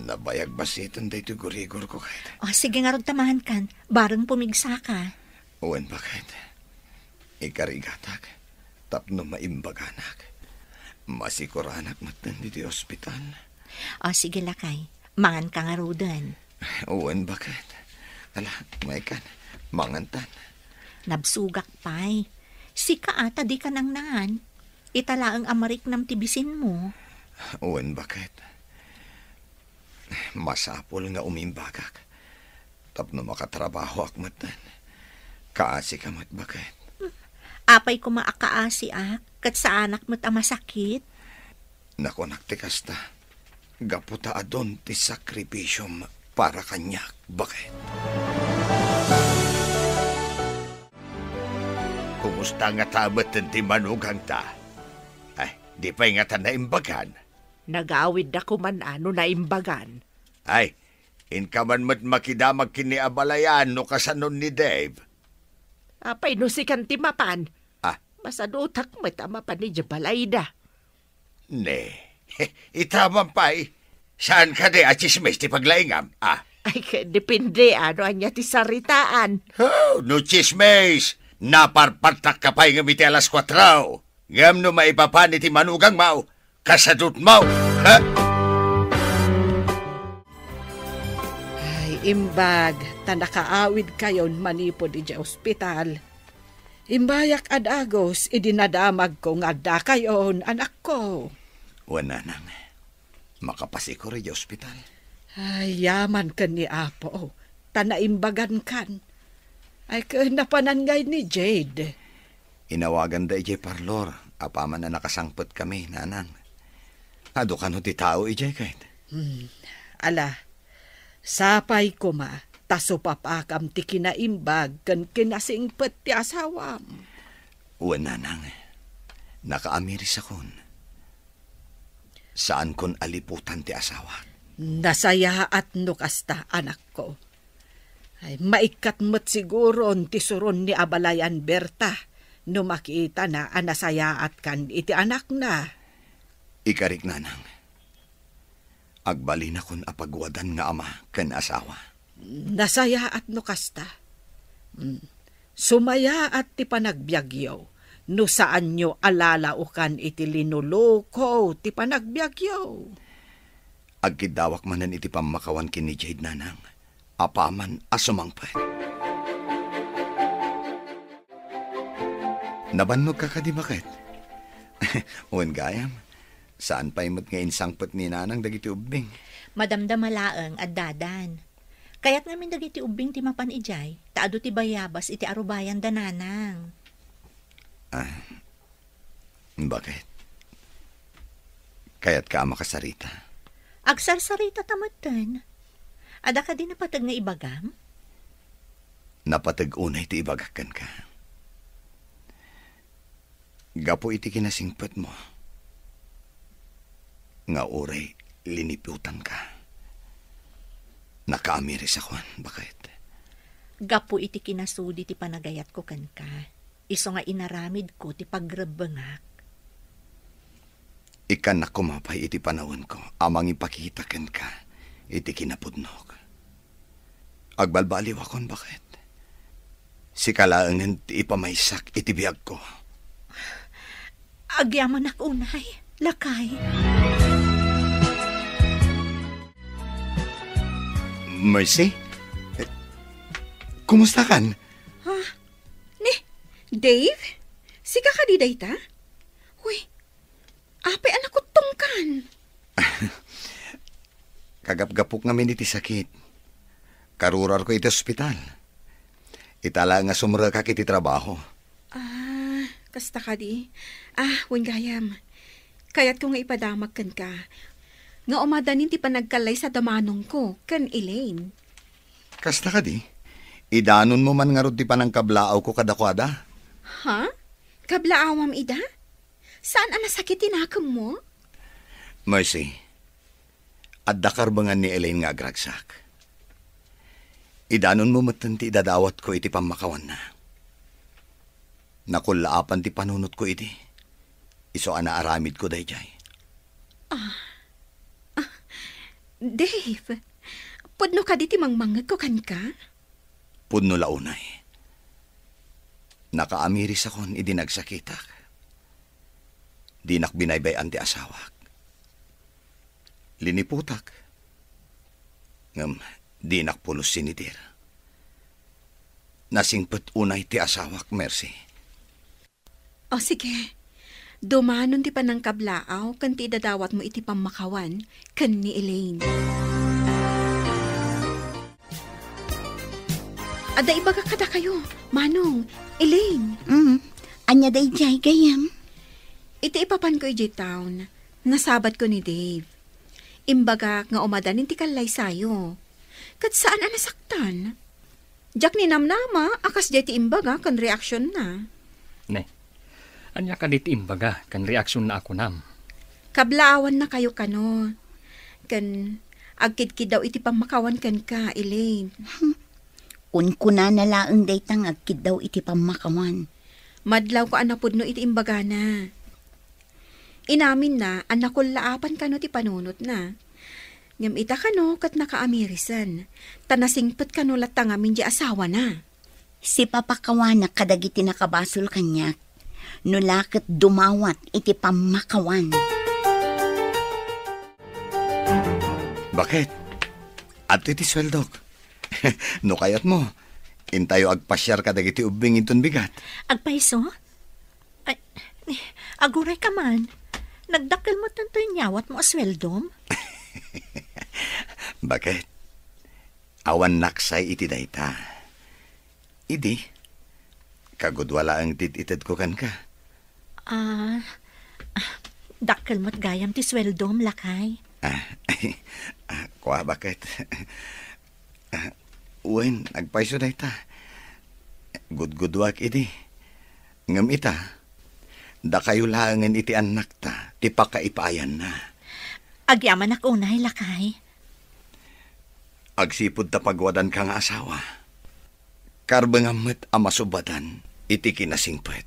Nabayag ba sitan dito gurigor ko kahit? Sige nga rog tamahan kan, bareng pumigsa ka. Uwan ba kahit? Ikarigatag, tapno maimbaganak. Masikuranak matan dito ospital. Sige lakay, mangan ka nga rodan. Uwan ba kahit? Ala, may kan, mangantan. Nabsugak pay. Si kaata di ka nang naan. Italaang amarik nam tibisin mo. Uwan ba kahit? Masapol nga umimbagak. Tapno makatrabaho akmatan. Kaasi ka mat ba kahit? Apay ko maakaasi kat sa anak mo't masakit. Naku naktikas ta. Gaputa adon ti sakripisyom para kanyak. Bakit? Kumusta nga tamat ti manugang ta? Ay, di pa nga ta naimbagan. Nagawid na ko man na imbagan. Ay, inkaman mo't makidamag kiniabalayan no kasanon ni Dave. Apay no si kanti mapan. Ah. Masadutak mo tama pa ni Jabalayda. Ne, itaman pa'y. Saan ka de achismes ti paglaingam? Ay, depende anya ti saritaan. Oh, no chismes. Naparpatak ka pa'y nga miti alas 4. Ngam no maipapani ti manugang mau. Kasadut mau. Ha? Ay, imbag, tanakaawid kayon manipod ija ospital. Imbayak adagos, idinadamag ko nga da kayon, anak ko. Wala nang. Makapasiko rin yung ospital. Ay, yaman ka ni Apo. Tanaimbagan kan. Ay, napanangay ni Jade. Inawagan da ijay parlor. Apaman na nakasangpot kami, nanang. Ado ka no ti tao ijay kahit? Ala, sapay ko ma. Taso papakam ti kinaimbag kan kinasingpet ti asawam. Uwan nanang. Nakaamiris akon. Saan kon aliputan ti asawa? Nasaya at nukasta, anak ko. Ay, maikat mo't siguro ti suron ni Abalayan Berta no makita na anasaya at kan iti anak na. Ikarik nanang. Agbali na kon apagwadan nga ama kan asawa. Nasaya at nukasta. Sumaya at ti panagbyagyaw. No saan nyo alalaukan iti linuloko ti panagbyagyaw. Agkidawak manan iti pamakawan kini Jade nanang. Apaman asumangpay. Nabannog ka di bakit? Uwan gayam, saan pa imot nga insangpot ni nanang dagiti ubing? Madamdamalaang at dadan. Kaya't namin dagiti ubing ti mapan ijay, taado ti bayabas iti arubayan dananang. Bakit? Kaya't ka makasarita? Agsarsarita tamatan. Ada ka din napatag nga ibagam? Napatag unay ti ibagakan ka. Gapo iti kinasingpet mo. Nga oray, liniputan ka. Nakaamiris akon, bakit? Gapo iti kinasudi ti panagayat ko kan ka. Iso nga inaramid ko ti pagrabangak. Ikan na kumapay iti panahon ko, amang ipakita ken ka, iti kinapudnog. Agbalbaliw akon, bakit? Si kalaangan ti ipamaysak iti biyag ko. Agyaman ak unay, lakay. Mercy? Kumusta kan? Ha? Dave? Sika ka di day ta? Uy, apay anak ko tungkan. Kagap-gapok ngamin iti sakit. Karurar ko iti ospital. Itala nga sumra ka kiti trabaho. Kasta ka di. Wengayam. Kaya't ko nga ipadamag kan ka. Nga umadanin ti panagkalay sa damanong ko, kan Elaine. Kasta ka di. Idanon mo man nga rod ti panangkablaaw ko kadakwada. Ha? Kablaawam ida? Saan anasakit tinakam mo? Mercy, adda karbangan ni Elaine nga agragsak. Idanon mo matanti dadawat ko iti pamakawan na. Nakulaapan ti panunot ko iti. Iso anaaramid ko dayjay. Dave, pudno ka di ti mangmangag ko kan ka? Pudno launay. Nakaamiris akon idi nagsakitak. Dinak binaybayan ti asawak. Liniputak. Ngam, dinak pulos sinitir. Nasingpet unay ti asawak, Mercy. O sige, dumanon ti panang kablaaw kan ti dadawat mo iti pamakawan kan ni Elaine. Ada ibaga kada kayo, Manong, Elaine. Anya day jay gayam. Iti ipapan ko iti town, nasabat ko ni Dave. Imbaga nga umadanin ti kalay sayo. Kat saan nasaktan? Jak ni namnama, akas di ti imbaga kan reaksyon na. Ne, anya ka dit imbaga kan reaksyon na ako nam. Kablaawan na kayo kano. Kan agkid-kid daw iti pamakawan kan ka, Elaine. Kuna na laang daytang agkid daw iti pamakawan. Madlaw ko anapod no iti imbaga na. Inamin na, anakulaapan kano ti panunot na. Ngam ita kano kat nakaamirisan. Tanasingpet kano latangamin di asawa na. Si papakawan na kadagiti nakabasol kanyak. Nulakit dumawat iti pamakawan. Bakit? At iti sweldok. No kayat mo, intayo agpasyar ka dagiti ubing iton bigat. Agpaiso? Ay, aguray ka man. Nagdakil mo tanto yung nyawat mo asweldom? Bakit? Awan naksay iti dayta. Idi, kagudwala ang tititid ko kan ka. Dakil mo't gayam ti sweldom, lakay. Kwa bakit? Uwen, nagpaiso dayta. Gudgudwak idi. Ngam ita, da kayo langan iti anak ta, ti pakaipayan na. Agyaman ak unay, lakay. Agsipod ta pagwadan ka nga asawa. Karbangamit amasubatan, iti kinasingpet.